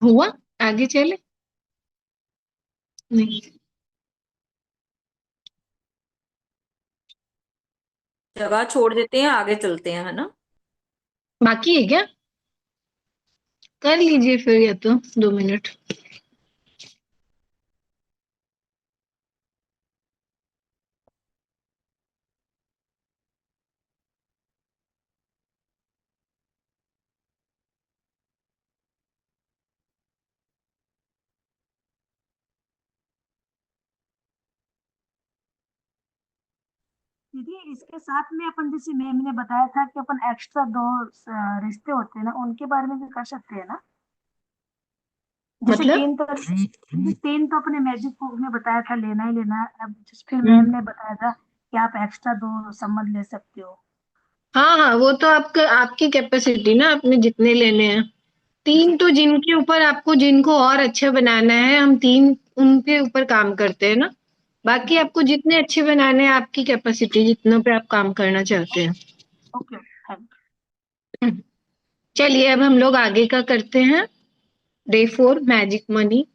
हुआ, आगे चले। नहीं, जगह छोड़ देते हैं, आगे चलते हैं, है ना। बाकी है क्या? कर लीजिए फिर, या तो 2 मिनट। दीदी इसके साथ में अपन, जैसे मैम ने बताया था कि अपन एक्स्ट्रा दो रिश्ते होते हैं ना, उनके बारे में भी कर सकते हैं ना। जैसे मतलब? तीन तो, तीन तो अपने मैजिक बुक में बताया था लेना ही लेना है। अब फिर मैम हम्म। ने बताया था कि आप एक्स्ट्रा दो संबंध ले सकते हो। हाँ हाँ, वो तो आपका, आपकी कैपेसिटी ना, आपने जितने लेने हैं। तीन तो जिनके ऊपर आपको, जिनको और अच्छा बनाना है, हम तीन उनके ऊपर काम करते हैं ना। बाकी आपको जितने अच्छे बनाने हैं, आपकी कैपेसिटी जितनों पे आप काम करना चाहते हैं। ओके, थैंक चलिए अब हम लोग आगे का करते हैं। Day 4, magic money.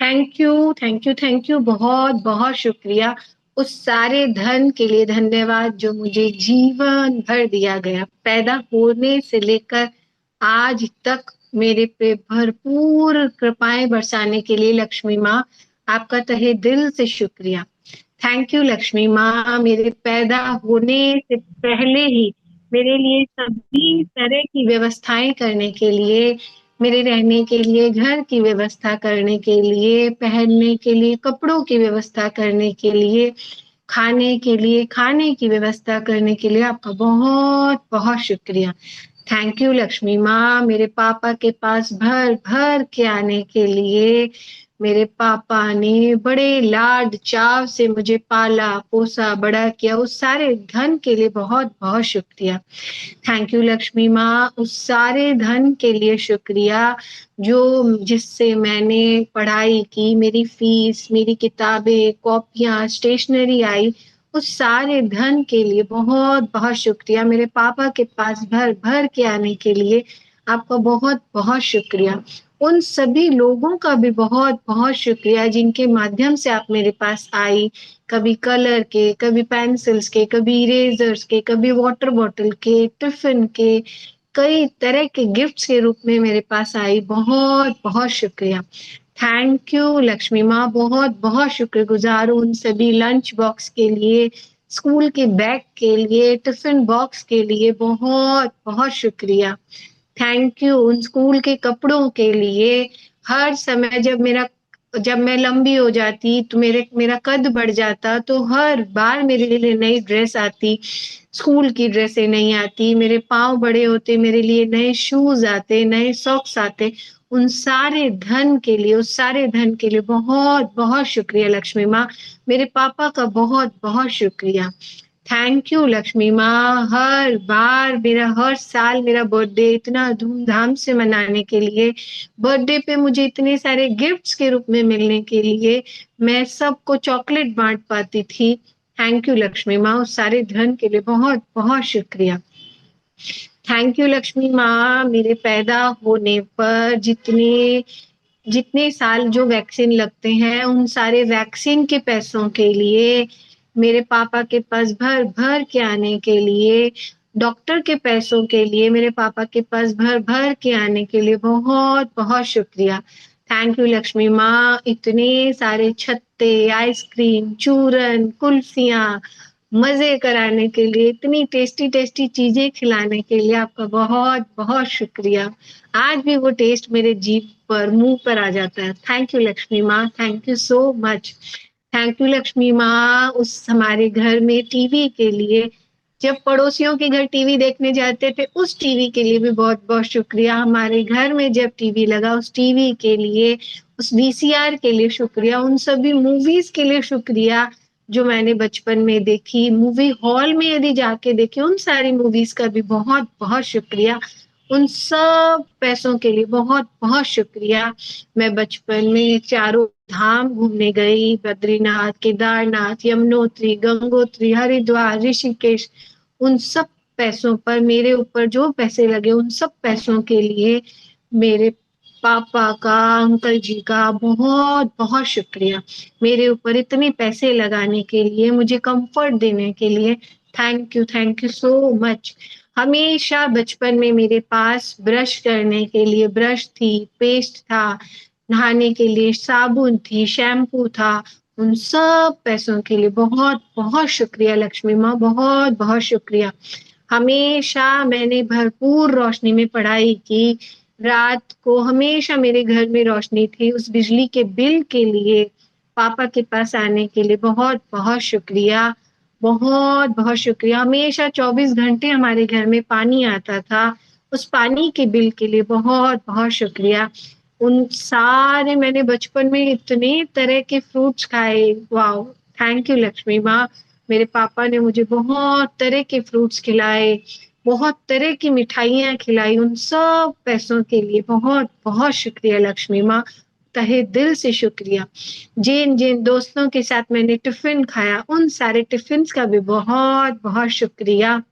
Thank you, thank you, thank you, बहुत बहुत शुक्रिया। उस सारे धन के लिए धन्यवाद जो मुझे जीवन भर दिया गया, पैदा होने से लेकर आज तक मेरे पे भरपूर कृपाएं बरसाने के लिए लक्ष्मी माँ, आपका तहे दिल से शुक्रिया। थैंक यू लक्ष्मी माँ, मेरे पैदा होने से पहले ही मेरे लिए सभी तरह की व्यवस्थाएं करने के लिए, मेरे रहने के लिए घर की व्यवस्था करने के लिए, पहनने के लिए कपड़ों की व्यवस्था करने के लिए, खाने के लिए खाने की व्यवस्था करने के लिए आपका बहुत बहुत शुक्रिया। थैंक यू लक्ष्मी माँ, मेरे पापा के पास भर भर के आने के लिए। मेरे पापा ने बड़े लाड चाव से मुझे पाला पोसा बड़ा किया, उस सारे धन के लिए बहुत बहुत शुक्रिया। थैंक यू लक्ष्मी माँ, उस सारे धन के लिए शुक्रिया जो जिससे मैंने पढ़ाई की, मेरी फीस, मेरी किताबें, कॉपियां, स्टेशनरी आई, उस सारे धन के लिए बहुत बहुत शुक्रिया। मेरे पापा के पास भर भर के आने के लिए आपका बहुत बहुत शुक्रिया। उन सभी लोगों का भी बहुत बहुत शुक्रिया जिनके माध्यम से आप मेरे पास आई, कभी कलर के, कभी पेंसिल्स के, कभी इरेजर्स के, कभी वाटर बॉटल के, टिफिन के, कई तरह के गिफ्ट्स के रूप में मेरे पास आई। बहुत बहुत शुक्रिया। थैंक यू लक्ष्मी माँ, बहुत बहुत शुक्रगुजार हूँ उन सभी लंच बॉक्स के लिए, स्कूल के बैग के लिए, टिफिन बॉक्स के लिए बहुत बहुत शुक्रिया। थैंक यू उन स्कूल के कपड़ों के लिए। हर समय जब मैं लंबी हो जाती तो मेरा कद बढ़ जाता, तो हर बार मेरे लिए नई ड्रेस आती, स्कूल की ड्रेसें नहीं आती, मेरे पाँव बड़े होते, मेरे लिए नए शूज आते, नए सॉक्स आते। उन सारे धन के लिए, उस सारे धन के लिए बहुत बहुत शुक्रिया लक्ष्मी माँ। मेरे पापा का बहुत बहुत शुक्रिया। थैंक यू लक्ष्मी माँ, हर बार मेरा, हर साल मेरा बर्थडे इतना धूमधाम से मनाने के लिए, बर्थडे पे मुझे इतने सारे गिफ्ट्स के रूप में मिलने के लिए, मैं सबको चॉकलेट बांट पाती थी। थैंक यू लक्ष्मी माँ, उस सारे धन के लिए बहुत बहुत शुक्रिया। थैंक यू लक्ष्मी माँ, मेरे पैदा होने पर जितने जितने साल जो वैक्सीन लगते हैं, उन सारे वैक्सीन के पैसों के लिए, मेरे पापा के पास भर भर के आने के लिए, डॉक्टर के पैसों के लिए मेरे पापा के पास भर भर के आने के लिए बहुत बहुत शुक्रिया। थैंक यू लक्ष्मी माँ, इतने सारे छत्ते, आइसक्रीम, चूरन, कुल्फियाँ मजे कराने के लिए, इतनी टेस्टी टेस्टी चीजें खिलाने के लिए आपका बहुत बहुत शुक्रिया। आज भी वो टेस्ट मेरे जीभ पर, मुंह पर आ जाता है। थैंक यू लक्ष्मी माँ, thank you so much. Thank you Lakshmi माँ, उस हमारे घर में टीवी के लिए, जब पड़ोसियों के घर टीवी देखने जाते थे उस टीवी के लिए भी बहुत बहुत शुक्रिया। हमारे घर में जब टीवी लगा उस टीवी के लिए, उस वीसीआर के लिए शुक्रिया। उन सभी मूवीज के लिए शुक्रिया जो मैंने बचपन में देखी, मूवी हॉल में यदि जाके देखी, उन सारी मूवीज का भी बहुत बहुत शुक्रिया। उन सब पैसों के लिए बहुत बहुत शुक्रिया। मैं बचपन में चारों धाम घूमने गई, बद्रीनाथ, केदारनाथ, यमुनोत्री, गंगोत्री, हरिद्वार, ऋषिकेश, उन सब पैसों पर, मेरे ऊपर जो पैसे लगे उन सब पैसों के लिए मेरे पापा का, अंकल जी का बहुत बहुत शुक्रिया। मेरे ऊपर इतने पैसे लगाने के लिए, मुझे कंफर्ट देने के लिए थैंक यू सो मच। हमेशा बचपन में मेरे पास ब्रश करने के लिए ब्रश थी, पेस्ट था, नहाने के लिए साबुन थी, शैम्पू था। उन सब पैसों के लिए बहुत बहुत शुक्रिया लक्ष्मी माँ, बहुत बहुत शुक्रिया। हमेशा मैंने भरपूर रोशनी में पढ़ाई की। रात को हमेशा मेरे घर में रोशनी थी। उस बिजली के बिल के लिए पापा के पास आने के लिए बहुत बहुत शुक्रिया, बहुत बहुत शुक्रिया। हमेशा 24 घंटे हमारे घर में पानी आता था। उस पानी के बिल के लिए बहुत बहुत शुक्रिया। उन सारे मैंने बचपन में इतने तरह के फ्रूट्स खाए। वाओ, थैंक यू लक्ष्मी माँ। मेरे पापा ने मुझे बहुत तरह के फ्रूट्स खिलाए, बहुत तरह की मिठाइयाँ खिलाई। उन सब पैसों के लिए बहुत बहुत शुक्रिया लक्ष्मी माँ, तहे दिल से शुक्रिया। जिन जिन दोस्तों के साथ मैंने टिफिन खाया, उन सारे टिफिन का भी बहुत बहुत शुक्रिया।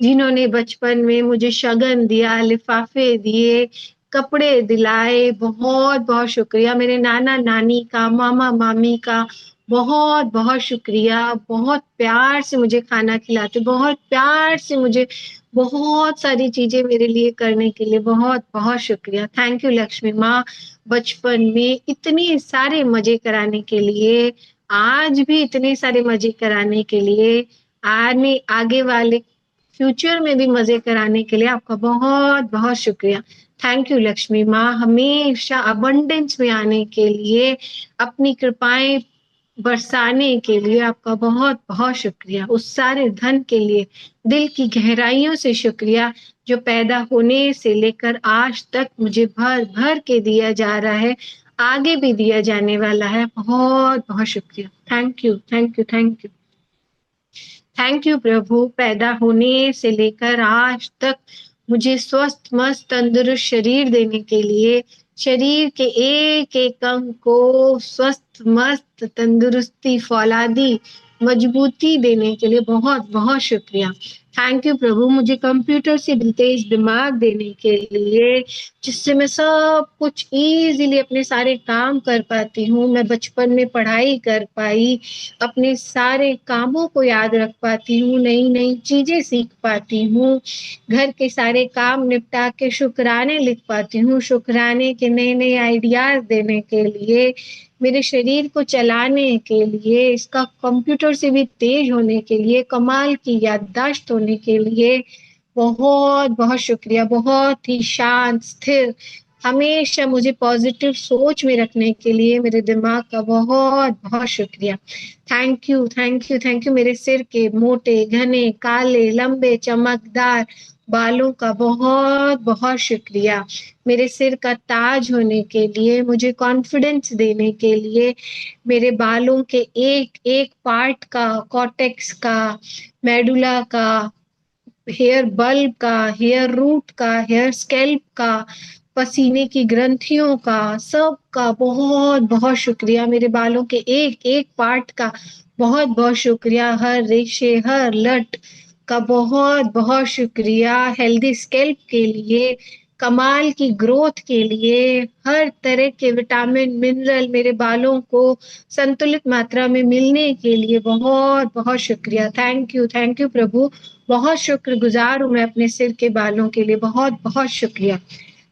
जिन्होंने बचपन में मुझे शगन दिया, लिफाफे दिए, कपड़े दिलाए, बहुत बहुत शुक्रिया। मेरे नाना नानी का, मामा मामी का बहुत बहुत शुक्रिया। बहुत प्यार से मुझे खाना खिलाते, बहुत प्यार से मुझे बहुत सारी चीजें मेरे लिए करने के लिए बहुत बहुत शुक्रिया। थैंक यू लक्ष्मी माँ, बचपन में इतने सारे मजे कराने के लिए, आज भी इतने सारे मजे कराने के लिए, आगे वाले फ्यूचर में भी मजे कराने के लिए आपका बहुत बहुत शुक्रिया। थैंक यू लक्ष्मी माँ, हमेशा अबंडेंस में आने के लिए, अपनी कृपाएं बरसाने के लिए आपका बहुत बहुत शुक्रिया। उस सारे धन के लिए दिल की गहराइयों से शुक्रिया, जो पैदा होने से लेकर आज तक मुझे भर भर के दिया जा रहा है, आगे भी दिया जाने वाला है। बहुत बहुत शुक्रिया। Thank you thank you thank you thank you प्रभु। पैदा होने से लेकर आज तक मुझे स्वस्थ मस्त तंदुरुस्त शरीर देने के लिए, शरीर के एक एक अंग को स्वस्थ मस्त तंदुरुस्ती, फौलादी, मजबूती देने के लिए बहुत बहुत शुक्रिया। थैंक यू प्रभु, मुझे कंप्यूटर से भी तेज दिमाग देने के लिए, जिससे मैं सब कुछ इजीली अपने सारे काम कर पाती हूँ। मैं बचपन में पढ़ाई कर पाई, अपने सारे कामों को याद रख पाती हूँ, नई नई चीजें सीख पाती हूँ, घर के सारे काम निपटा के शुक्राने लिख पाती हूँ। शुक्राने के नए नए आइडियाज देने के लिए, मेरे शरीर को चलाने के लिए, इसका कंप्यूटर से भी तेज होने के लिए, कमाल की याददाश्त होने के लिए बहुत बहुत शुक्रिया। बहुत ही शांत स्थिर, हमेशा मुझे पॉजिटिव सोच में रखने के लिए मेरे दिमाग का बहुत बहुत शुक्रिया। Thank you thank you thank you. मेरे सिर के मोटे घने काले लंबे चमकदार बालों का बहुत बहुत शुक्रिया। मेरे सिर का ताज होने के लिए, मुझे कॉन्फिडेंस देने के लिए, मेरे बालों के एक एक पार्ट का, कॉर्टेक्स का, मेडुला का, हेयर बल्ब का, हेयर रूट का, हेयर स्कैल्प का, पसीने की ग्रंथियों का, सब का बहुत बहुत शुक्रिया। मेरे बालों के एक एक पार्ट का बहुत बहुत शुक्रिया। हर रेशे, हर लट का बहुत बहुत शुक्रिया। हेल्दी स्कैल्प के लिए, कमाल की ग्रोथ के लिए, हर तरह के विटामिन मिनरल मेरे बालों को संतुलित मात्रा में मिलने के लिए बहुत बहुत शुक्रिया। थैंक यू प्रभु। बहुत शुक्रगुजार हूँ मैं अपने सिर के बालों के लिए। बहुत बहुत शुक्रिया।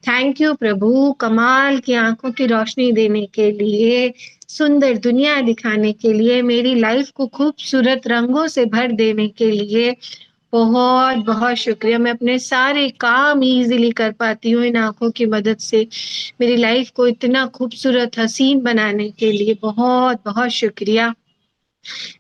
थैंक यू प्रभु, कमाल की आंखों की रोशनी देने के लिए, सुंदर दुनिया दिखाने के लिए, मेरी लाइफ को खूबसूरत रंगों से भर देने के लिए बहुत बहुत शुक्रिया। मैं अपने सारे काम इजीली कर पाती हूँ इन आंखों की मदद से। मेरी लाइफ को इतना खूबसूरत हसीन बनाने के लिए बहुत बहुत शुक्रिया।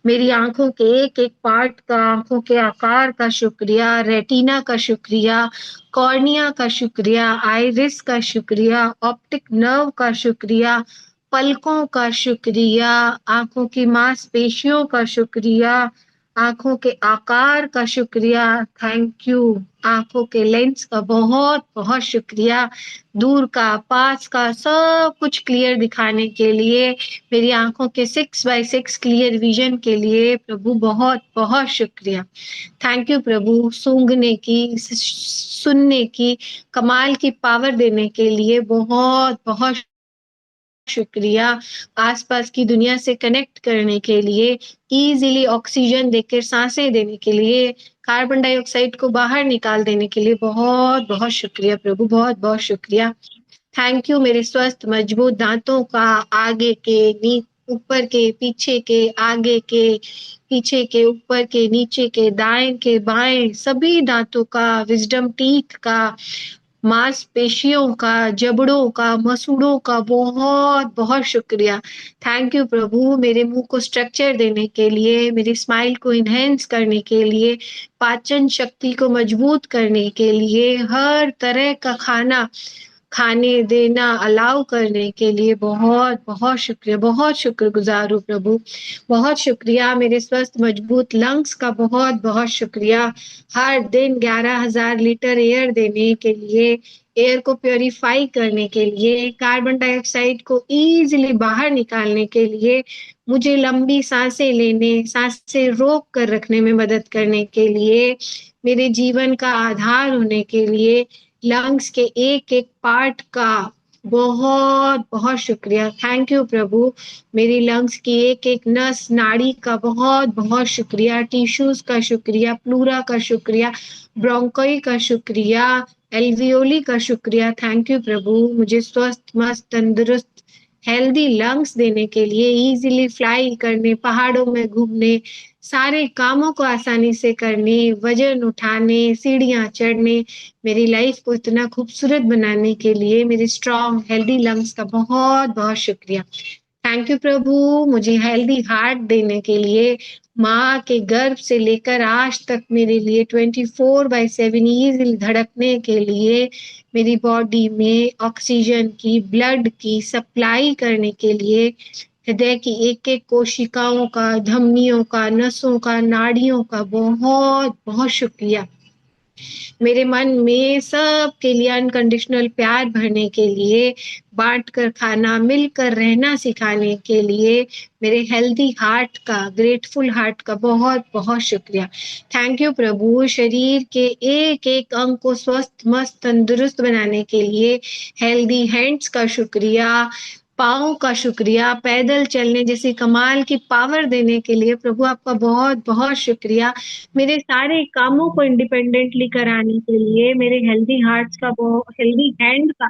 मेरी आंखों के एक एक पार्ट का, आंखों के आकार का शुक्रिया, रेटिना का शुक्रिया, कॉर्निया का शुक्रिया, आइरिस का शुक्रिया, ऑप्टिक नर्व का शुक्रिया, पलकों का शुक्रिया, आंखों की मांसपेशियों का शुक्रिया, आंखों के आकार का शुक्रिया। Thank you. आंखों के लेंस का बहुत बहुत शुक्रिया। दूर का, पास का, सब कुछ क्लियर दिखाने के लिए, मेरी आंखों के 6x6 क्लियर विजन के लिए प्रभु बहुत बहुत शुक्रिया। थैंक यू प्रभु, सूंघने की, सुनने की, कमाल की पावर देने के लिए बहुत बहुत शुक्रिया। आसपास की दुनिया से कनेक्ट करने के लिए, इजीली ऑक्सीजन देकर सांसें देने के लिए, कार्बन डाइऑक्साइड को बाहर निकाल देने के लिए बहुत बहुत शुक्रिया प्रभु, बहुत बहुत शुक्रिया। थैंक यू मेरे स्वस्थ मजबूत दांतों का, आगे के, ऊपर के, पीछे के, आगे के, पीछे के, ऊपर के, नीचे के, दाएं के, बाएं, सभी दांतों का, विजडम टीथ का, मांसपेशियों का, जबड़ों का, मसूड़ों का बहुत बहुत शुक्रिया। थैंक यू प्रभु, मेरे मुंह को स्ट्रक्चर देने के लिए, मेरी स्माइल को इनहेंस करने के लिए, पाचन शक्ति को मजबूत करने के लिए, हर तरह का खाना खाने देना अलाउ करने के लिए बहुत बहुत शुक्रिया, बहुत शुक्रगुजार हूँ प्रभु। बहुत शुक्रिया मेरे स्वस्थ मजबूत लंग्स का, बहुत बहुत शुक्रिया। हर दिन 11,000 लीटर एयर देने के लिए, एयर को प्योरीफाई करने के लिए, कार्बन डाइऑक्साइड को इजीली बाहर निकालने के लिए, मुझे लंबी सांसें लेने, सांसें रोक कर रखने में मदद करने के लिए, मेरे जीवन का आधार होने के लिए, लंग्स के एक एक पार्ट का बहुत बहुत शुक्रिया। थैंक यू प्रभु, मेरी लंग्स की एक एक नस नाड़ी का बहुत बहुत शुक्रिया, टिश्यूज का शुक्रिया, प्लूरा का शुक्रिया, ब्रोंकोई का शुक्रिया, एल्वियोली का शुक्रिया। थैंक यू प्रभु, मुझे स्वस्थ मस्त तंदुरुस्त हेल्दी लंग्स देने के लिए, इजीली फ्लाई करने, पहाड़ों में घूमने, सारे कामों को आसानी से करने, वजन उठाने, सीढ़ियां चढ़ने, मेरी लाइफ को इतना खूबसूरत बनाने के लिए मेरे स्ट्रॉन्ग हेल्दी लंग्स का बहुत बहुत शुक्रिया। थैंक यू प्रभु, मुझे हेल्दी हार्ट देने के लिए, माँ के गर्भ से लेकर आज तक मेरे लिए 24/7 इजीली धड़कने के लिए, मेरी बॉडी में ऑक्सीजन की, ब्लड की सप्लाई करने के लिए, हृदय की एक एक कोशिकाओं का, धमनियों का, नसों का, नाड़ियों का बहुत बहुत शुक्रिया। मेरे मन में सबके लिए अनकंडीशनल प्यार भरने के लिए, बांट कर खाना, मिलकर रहना सिखाने के लिए, मेरे हेल्दी हार्ट का, ग्रेटफुल हार्ट का बहुत बहुत शुक्रिया। थैंक यू प्रभु, शरीर के एक एक अंग को स्वस्थ मस्त तंदुरुस्त बनाने के लिए, हेल्दी हैंड्स का शुक्रिया, पाँव का शुक्रिया, पैदल चलने जैसी कमाल की पावर देने के लिए प्रभु आपका बहुत बहुत शुक्रिया। मेरे सारे कामों को इंडिपेंडेंटली कराने के लिए, मेरे हेल्दी हार्ट्स का, हेल्दी हैंड का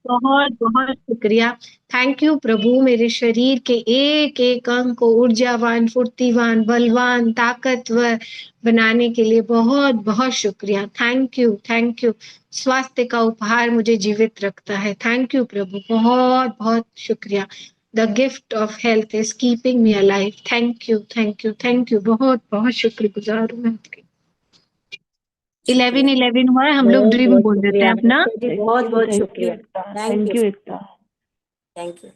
बहुत बहुत शुक्रिया। थैंक यू प्रभु, मेरे शरीर के एक एक अंग को ऊर्जावान, फुर्तीवान, बलवान, ताकतवर बनाने के लिए बहुत बहुत शुक्रिया। Thank you, thank you. स्वास्थ्य का उपहार मुझे जीवित रखता है। थैंक यू प्रभु, बहुत बहुत शुक्रिया। The gift of health is keeping me alive. Thank you, thank you, thank you. बहुत बहुत शुक्रगुजार हूँ मैं आपकी। 11-11 हुआ है, हम लोग बहुत ड्रीम बहुत बोल देते शुक्रिया हैं अपना। अनुष्का जी, बहुत बहुत शुक्रिया। Thank thank you, you Ekta. Thank you.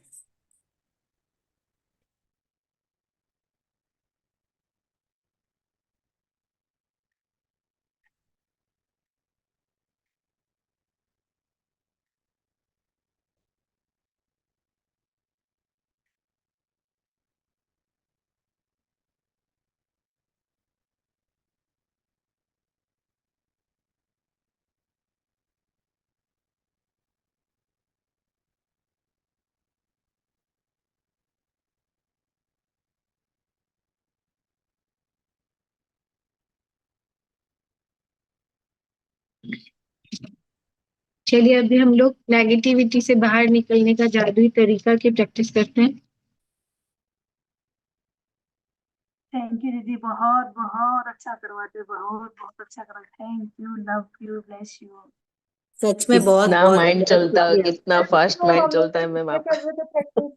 चलिए अभी हम लोग नेगेटिविटी से बाहर निकलने का जादुई तरीका की प्रैक्टिस करते हैं। थैंक यू दीदी, बहुत बहुत अच्छा करवाते हो, बहुत बहुत अच्छा करवाते। Thank you, love you, bless you. सच में बहुत कितना बहुत माइंड बहुत चलता है, शुक्रिया। कितना फास्ट माइंड चलता है मैम आपका।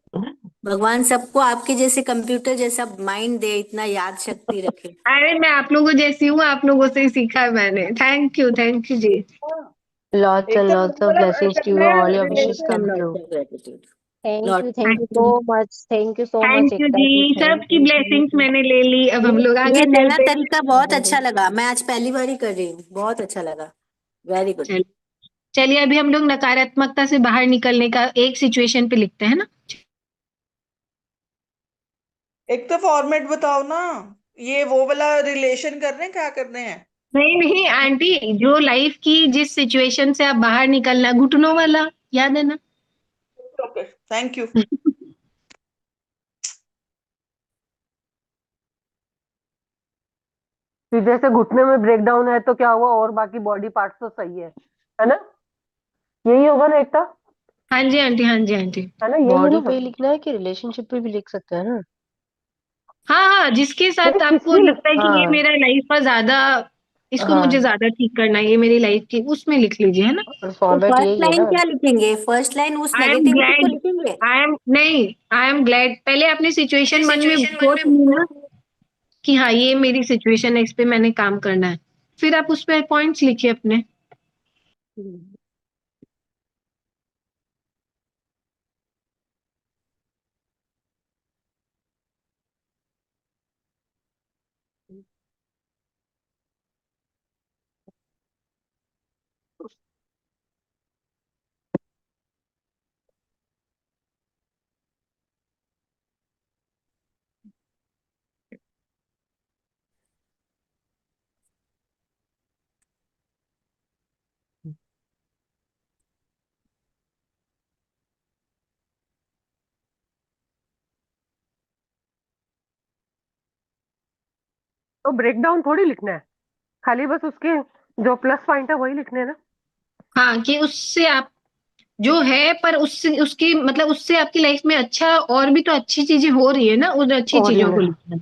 भगवान सबको आपके जैसे कंप्यूटर जैसा माइंड दे, इतना याद शक्ति रखे। अरे मैं आप लोगों जैसी हूँ, आप लोगों से ही सीखा है मैंने। Thank you ji. Lots of blessings to you. All your wishes come true. Gratitude. Thank you thank so you, much. Thank you so much, thank you Ekta ji. ji. Thank सबकी you, thank ब्लेसिंग्स you. मैंने ले ली, अब हम लोग आगे ये नया चलते हैं। तरीका बहुत अच्छा लगा, मैं आज पहली बार ही कर रही हूँ, बहुत अच्छा लगा। Very good. चलिए चलिए, अभी हम लोग नकारात्मकता से बाहर निकलने का एक सिचुएशन पे लिखते हैं ना। एक तो फॉर्मेट बताओ ना, ये वो वाला रिलेशन करने क्या करने हैं? नहीं नहीं आंटी, जो लाइफ की जिस सिचुएशन से आप बाहर निकलना, घुटनों वाला, याद है ना? Okay, thank you. फिर जैसे घुटने में ब्रेकडाउन है तो क्या हुआ, और बाकी बॉडी पार्ट्स तो सही है ना? यही होगा ना एकता? हाँ जी आंटी, हाँ जी आंटी। है ना, यही है बॉडी ना? पे ही लिखना है कि रिलेशनशिप पे भी लिख सकते हैं ना? हाँ हाँ, जिसके साथ नहीं, आपको किसकी लगता है कि ये हाँ मेरा लाइफ का ज्यादा, इसको मुझे हाँ, ज्यादा ठीक करना है, ये मेरी लाइफ की, उसमें लिख लीजिए, है ना? और तो फॉर्मेट फर्स्ट यही है लाइन ना? क्या लिखेंगे? फर्स्ट लाइन उस आई एम नेगेटिविटी को ग्लैड, लिखेंगे। आई एम नहीं, आई एम ग्लैड, पहले अपनी सिचुएशन मन में सोच ली ना कि हाँ ये मेरी सिचुएशन है, इस पे मैंने काम करना है, फिर आप उस पे पॉइंट्स लिखिए अपने। तो ब्रेकडाउन थोड़ी लिखना है, खाली बस उसके जो प्लस पॉइंट है वही लिखने हैं ना? हाँ, कि उससे आप जो है, पर उससे उसकी मतलब उससे आपकी लाइफ में अच्छा और भी तो अच्छी चीजें हो रही है ना, उन अच्छी और चीजों ये को लिखना है।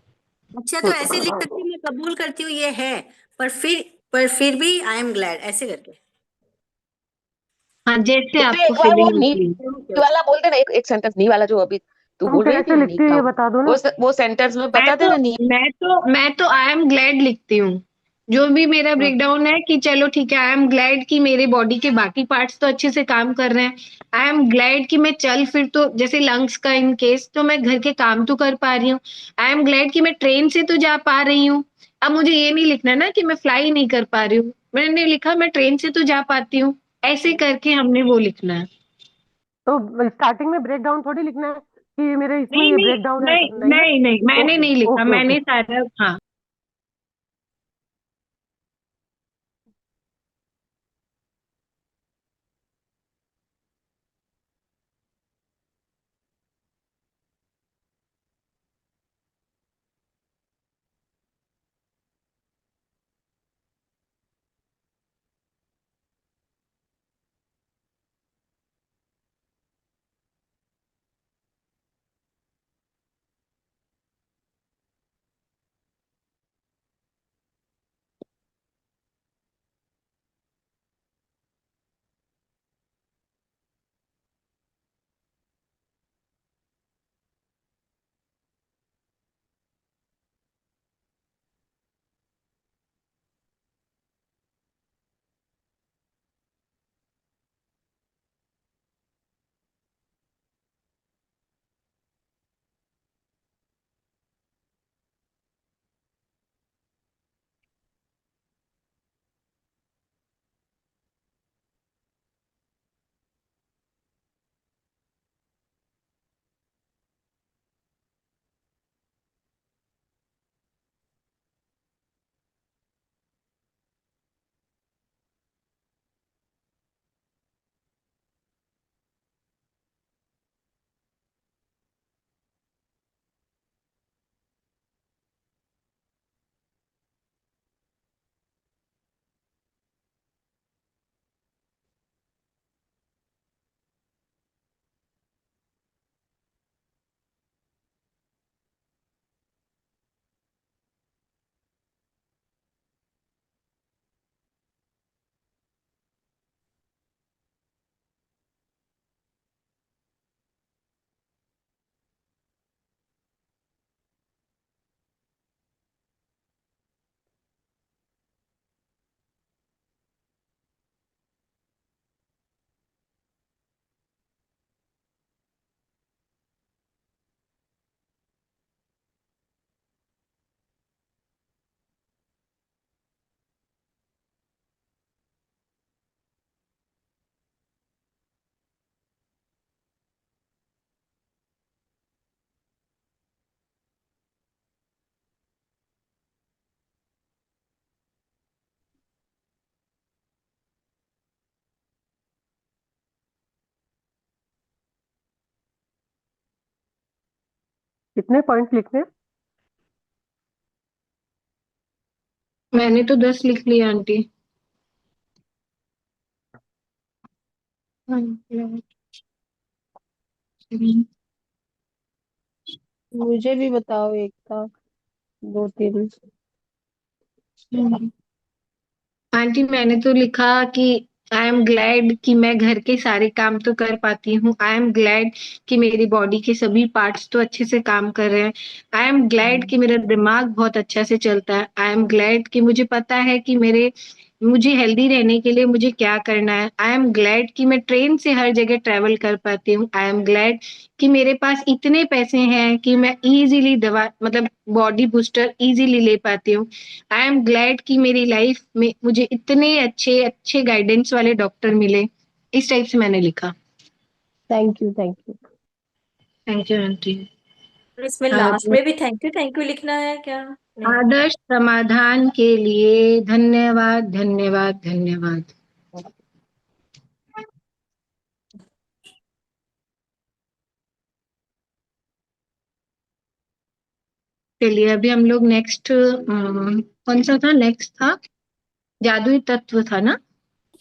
अच्छा, तो ऐसे लिख सकती हूँ, मैं कबूल करती हूँ ये है, पर फिर भी आई एम ग्लैड, ऐसे करके। हाँ, जैसे तो आपको एक बार वो फीलिंग नी होती है। वाला बोल देना, एक सेंटेंस नी वाला जो अभी तू तुम बोल रही थी कैसे ना, नी लिखती है का ये बता दो ना। वो सेंटेंस में मैं बता तो देना नी। मैं तो आई एम ग्लैड लिखती हूँ, जो भी मेरा ब्रेकडाउन है, कि चलो ठीक है, आई एम ग्लैड कि मेरे बॉडी के बाकी पार्ट्स तो अच्छे से काम कर रहे हैं। आई एम ग्लैड कि मैं चल फिर तो, जैसे लंग्स का इन केस, तो मैं घर के काम तो कर पा रही हूँ। आई एम ग्लैड कि मैं ट्रेन से तो जा पा रही हूँ। अब मुझे ये नहीं लिखना ना कि मैं फ्लाई नहीं कर पा रही हूँ, मैंने लिखा मैं ट्रेन से तो जा पाती हूँ। ऐसे करके हमने वो लिखना है। तो स्टार्टिंग में ब्रेकडाउन थोड़ी लिखना है कि मेरे इसमें नहीं ये नहीं ब्रेकडाउन है, नहीं नहीं ना? नहीं नहीं, मैंने ओके नहीं लिखा, ओके ओके। मैंने सारा, हाँ। कितने पॉइंट लिखने हैं? मैंने तो 10 लिख लिया आंटी। मुझे भी बताओ एक का, दो तीन। आंटी मैंने तो लिखा कि आई एम ग्लैड कि मैं घर के सारे काम तो कर पाती हूँ। आई एम ग्लैड कि मेरी बॉडी के सभी पार्ट्स तो अच्छे से काम कर रहे हैं। आई एम ग्लैड कि मेरा दिमाग बहुत अच्छा से चलता है। आई एम ग्लैड कि मुझे पता है कि मुझे हेल्दी रहने के लिए मुझे क्या करना है। आई एम ग्लैड कि मैं ट्रेन से हर जगह ट्रेवल कर पाती हूँ। आई एम ग्लैड कि मेरे पास इतने पैसे हैं कि मैं इजीली दवा मतलब बॉडी बूस्टर इजीली ले पाती हूँ। आई एम ग्लैड कि मेरी लाइफ में मुझे इतने अच्छे अच्छे गाइडेंस वाले डॉक्टर मिले। इस टाइप से मैंने लिखा। Thank you, thank you. Thank you aunty. और इसमें लास्ट में भी थैंक यू लिखना है क्या? नहीं। आदर्श समाधान के लिए धन्यवाद धन्यवाद धन्यवाद। चलिए अभी हम लोग नेक्स्ट कौन सा था? नेक्स्ट था जादुई तत्व था ना।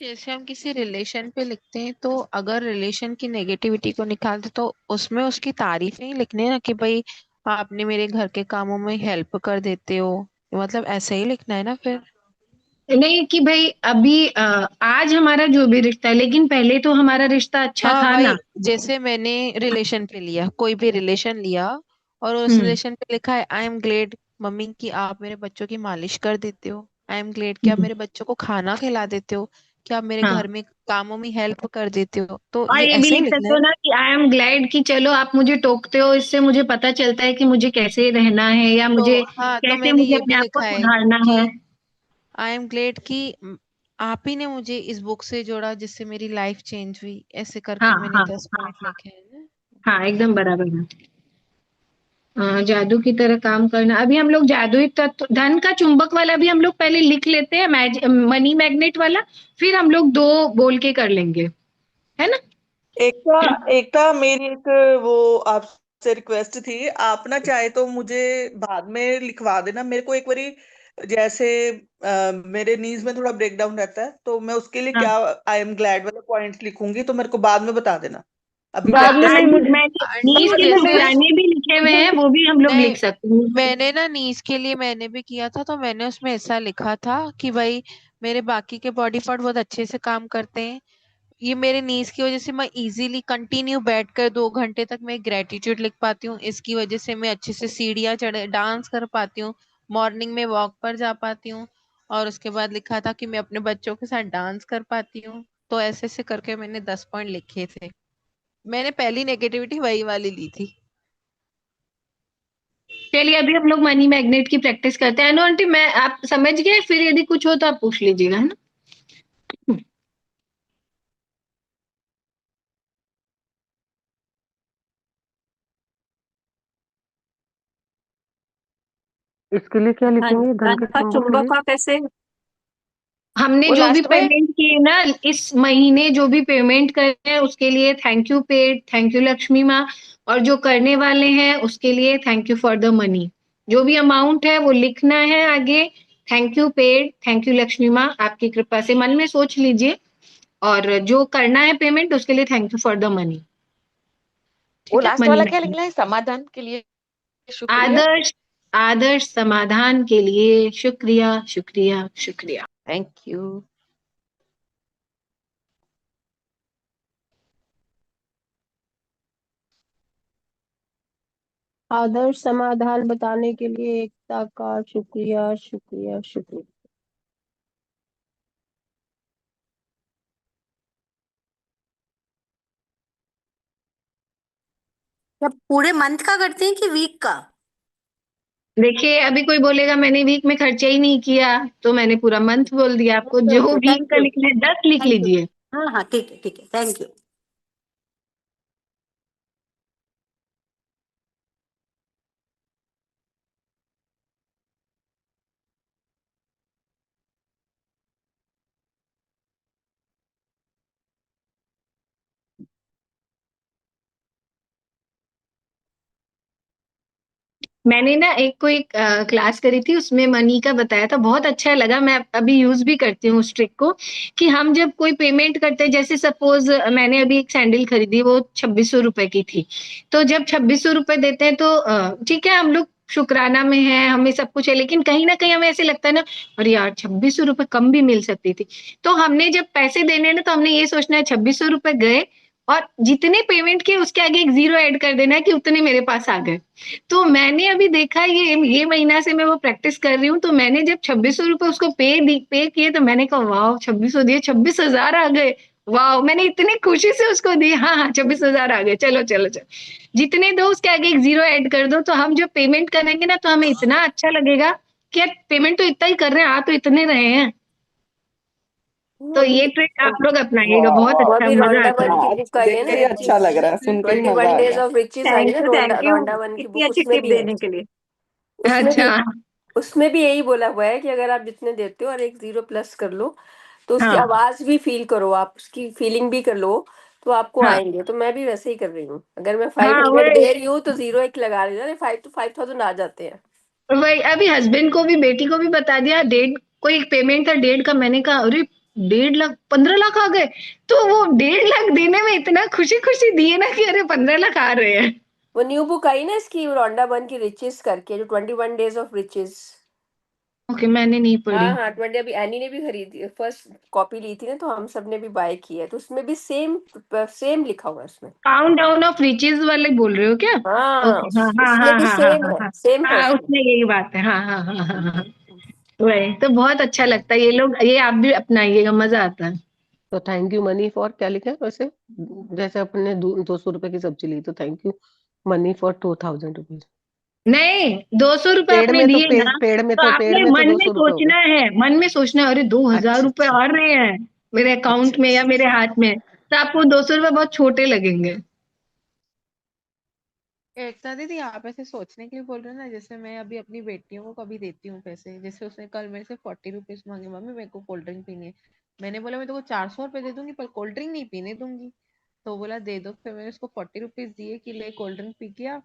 जैसे हम किसी रिलेशन पे लिखते हैं तो अगर रिलेशन की नेगेटिविटी को निकालते तो उसमें उसकी तारीफें ही लिखने हैं ना कि भाई आपने मेरे घर के कामों में हेल्प कर देते हो, मतलब ऐसे ही लिखना है ना फिर। नहीं कि भाई अभी आज हमारा जो भी रिश्ता है लेकिन पहले तो हमारा रिश्ता अच्छा हाँ था वही, ना। जैसे मैंने रिलेशन पे लिया, कोई भी रिलेशन लिया और उस हम्म रिलेशन पे लिखा है आई एम ग्लेड मम्मी कि आप मेरे बच्चों की मालिश कर देते हो, आई एम ग्लेड कि आप मेरे बच्चों को खाना खिला देते हो, कि आप मेरे हाँ घर में कामों में हेल्प कर देते हो, तो और ये ये भी ऐसे ही लिख लिखना सकते हो है। ना कि आई एम ग्लैड कि चलो आप मुझे टोकते हो इससे मुझे पता चलता है कि मुझे कैसे रहना है या तो मुझे हाँ, तो कैसे मैंने मुझे ये भी अपने आप को लिखा है सुधारना कि है। आई एम ग्लेड कि आप ही ने मुझे इस बुक से जोड़ा जिससे मेरी लाइफ चेंज हुई, ऐसे हाँ करके मैंने हाँ 10 हाँ पॉइंट हाँ लिखे हैं ना। हाँ एकदम बराबर है। जादू की तरह काम करना। अभी हम लोग जादुई तत्व धन का चुंबक वाला भी हम लोग पहले लिख लेते हैं मनी मैग्नेट वाला। फिर हम लोग दो बोल के कर लेंगे है ना। एकता मेरी एक वो आपसे रिक्वेस्ट थी, आप ना चाहे तो मुझे बाद में लिखवा देना मेरे को एक बारी। जैसे मेरे नीज में थोड़ा ब्रेक डाउन रहता है तो मैं उसके लिए हाँ क्या आई एम ग्लैड वाला पॉइंट लिखूंगी, तो मेरे को बाद में बता देना। अभी बाद में प्रैक्टिस नहीं, नहीं आंटी हुई। मैंने नीज आंटी के जो जैसे पुराने भी लिखे हुए हैं वो भी हम लोग नहीं, लिख सकते हैं। मैंने ना नीज के लिए मैंने भी किया था तो मैंने उसमें ऐसा लिखा था कि भाई मेरे बाकी के बॉडी पार्ट बहुत अच्छे से काम करते हैं, ये मेरे नीज की वजह से मैं इजीली कंटिन्यू बैठकर 2 घंटे तक मैं ग्रेटिट्यूड लिख पाती हूँ, इसकी वजह से मैं अच्छे से सीढ़ियाँ चढ़े डांस कर पाती हूँ, मॉर्निंग में वॉक पर जा पाती हूँ, और उसके बाद लिखा था कि मैं अपने बच्चों के साथ डांस कर पाती हूँ। तो ऐसे ऐसे करके मैंने 10 पॉइंट लिखे थे। मैंने पहली नेगेटिविटी वही वाली ली थी। चलिए अभी हम लोग मनी मैग्नेट की प्रैक्टिस करते हैं। अनु आंटी मैं आप समझ गए? फिर यदि कुछ हो तो आप पूछ लीजिएगा है ना। इसके लिए क्या धन लिखेंगे? धन धन के का चुंबक के चुंबक लिए? का कैसे? हमने वो जो भी लास्ट में पेमेंट किए ना इस महीने जो भी पेमेंट करे हैं उसके लिए thank you paid, thank you Lakshmi माँ। और जो करने वाले हैं उसके लिए thank you for the money. जो भी अमाउंट है वो लिखना है आगे। Thank you paid, thank you Lakshmi माँ, आपकी कृपा से मन में सोच लीजिए। और जो करना है पेमेंट उसके लिए thank you for the money. वो ठीक है लास्ट मनी वाला क्या मैग्नेट। लिखना है? समाधान के लिए शुक्रिया। आदर्श आदर्श समाधान के लिए शुक्रिया शुक्रिया शुक्रिया। Thank you. आदर्श समाधान बताने के लिए एकता का शुक्रिया, शुक्रिया, शुक्रिया। क्या पूरे मंथ का करते हैं कि वीक का? देखिए अभी कोई बोलेगा मैंने वीक में खर्चा ही नहीं किया तो मैंने पूरा मंथ बोल दिया। आपको ओके जो ओके, वीक थैंक का यू। लिखना है 10 लिख थैंक यू। लीजिए। हाँ हाँ, ठीक है ठीक है, थैंक यू। मैंने ना एक कोई क्लास करी थी, उसमें मनी का बताया था, बहुत अच्छा लगा। मैं अभी यूज भी करती हूँ उस ट्रिक को, कि हम जब कोई पेमेंट करते हैं, जैसे सपोज मैंने अभी एक सैंडल खरीदी, वो 2600 रुपए की थी। तो जब 2600 रुपए देते हैं तो ठीक है, हम लोग शुक्राना में है, हमें सब कुछ है, लेकिन कहीं ना कहीं हमें ऐसे लगता है ना, अरे यार 2600 रुपए कम भी मिल सकती थी। तो हमने जब पैसे देने हैं ना, तो हमने ये सोचना है 2600 रुपए गए, और जितने पेमेंट किए उसके आगे एक जीरो ऐड कर देना है कि उतने मेरे पास आ गए। तो मैंने अभी देखा, ये महीना से मैं वो प्रैक्टिस कर रही हूँ। तो मैंने जब 2600 रुपए उसको पे किए, तो मैंने कहा वाह, 2600 दिए, 26,000 आ गए। वाह, मैंने इतनी खुशी से उसको दी, हाँ हाँ 26,000 आ गए, चलो चलो चलो। जितने दो उसके आगे एक जीरो ऐड कर दो, तो हम जब पेमेंट करेंगे ना, तो हमें इतना अच्छा लगेगा कि यार पेमेंट तो इतना ही कर रहे हैं, आ तो इतने रहे हैं। वो तो अभी ये ट्रिक आप लोग अपनाइएगा, बहुत वो अच्छा, अभी मजा रोंडा आता वन है। की हाँ, बुक आई है देख ना, के ही अच्छा लग रहा है, सुन के ही मजा 21 आ डेज गया। ऑफ रिचेस आई है ना, थैंक यू रोंडा वन की इतनी बुक, अच्छी उसमें टिप भी है। देने के लिए। उसमें भी अच्छा। उसमें भी यही बोला हुआ है कि अगर आप जितने देते हो और एक जीरो प्लस कर लो, तो उसकी हाँ आवाज भी फील करो, आप उसकी फीलिंग भी कर लो, तो आपको हाँ आएंगे। तो मैं भी वैसे ही कर रही हूँ, अगर मैं हाँ 500 वही दे रही हूँ तो जीरो एक लगा रही हूँ, 5 to 5,000 आ जाते हैं। वही अभी हस्बैंड को भी, बेटी को भी बता दिया, डेढ़ कोई पेमेंट था 1.5 का, मैंने कहा अरे 1.5 लाख, 15 लाख आ गए। तो वो 1.5 लाख देने में इतना खुशी खुशी दिए ना, कि अरे 15 लाख आ रहे हैं। वो न्यू बुक आई ना इसकी, रोंडा वन की रिचेस करके, जो 21 डेज ऑफ रिचेस। ओके, मैंने नहीं हाँ पढ़ी। हाँ, 20 अभी एनी ने भी खरीदी, फर्स्ट कॉपी ली थी ना, तो हम सब ने भी बाय की है, तो उसमें भी सेम सेम लिखा हुआ है उसमें। काउंट डाउन ऑफ रिचेज वाले बोल रहे हो क्या? हाँ, ओके, हाँ हाँ उसमें हाँ भी हाँ हाँ सेम हाँ है, हाँ। सेम है हाँ, उसमें। उसमें यही बात है, हाँ हाँ हाँ हाँ हाँ हाँ। वही तो बहुत अच्छा लगता है, ये लोग, ये आप भी अपनाइएगा, मजा आता है। तो थैंक यू मनी फॉर क्या लिखा है वैसे? जैसे अपन ने 200 रुपए की सब्जी ली, तो thank you money for 2,000 rupees. नहीं, 200 रुपए पेड़ आपने में तो दिए ना, तो पेड़ आपने में तो मन दो में सौ रुपए हो गए। सोचना है, मन में सोचना है, अरे 2,000 रुपए अच्छा आ रहे हैं मेरे अकाउंट अच्छा में या अच्छा। मेरे हाथ में, तो आपको 200 रुपए बहुत छोटे लगेंगे। एकता दीदी, आप ऐसे सोचने के लिए बोल रहे हो ना, जैसे मैं अभी अपनी बेटियों को कभी देती हूँ पैसे, जैसे उसने कल मेरे से 40 रुपीज मांगे, मम्मी मेरे को कोल्ड ड्रिंक पीनी है। मैंने बोला मैं तो 400 रुपए दे दूंगी, पर कोल्ड ड्रिंक नहीं पीने दूंगी। तो बोला दे दो, फिर मैंने उसको 40 रुपीज दिए कि ले कोल्ड ड्रिंक पी गया।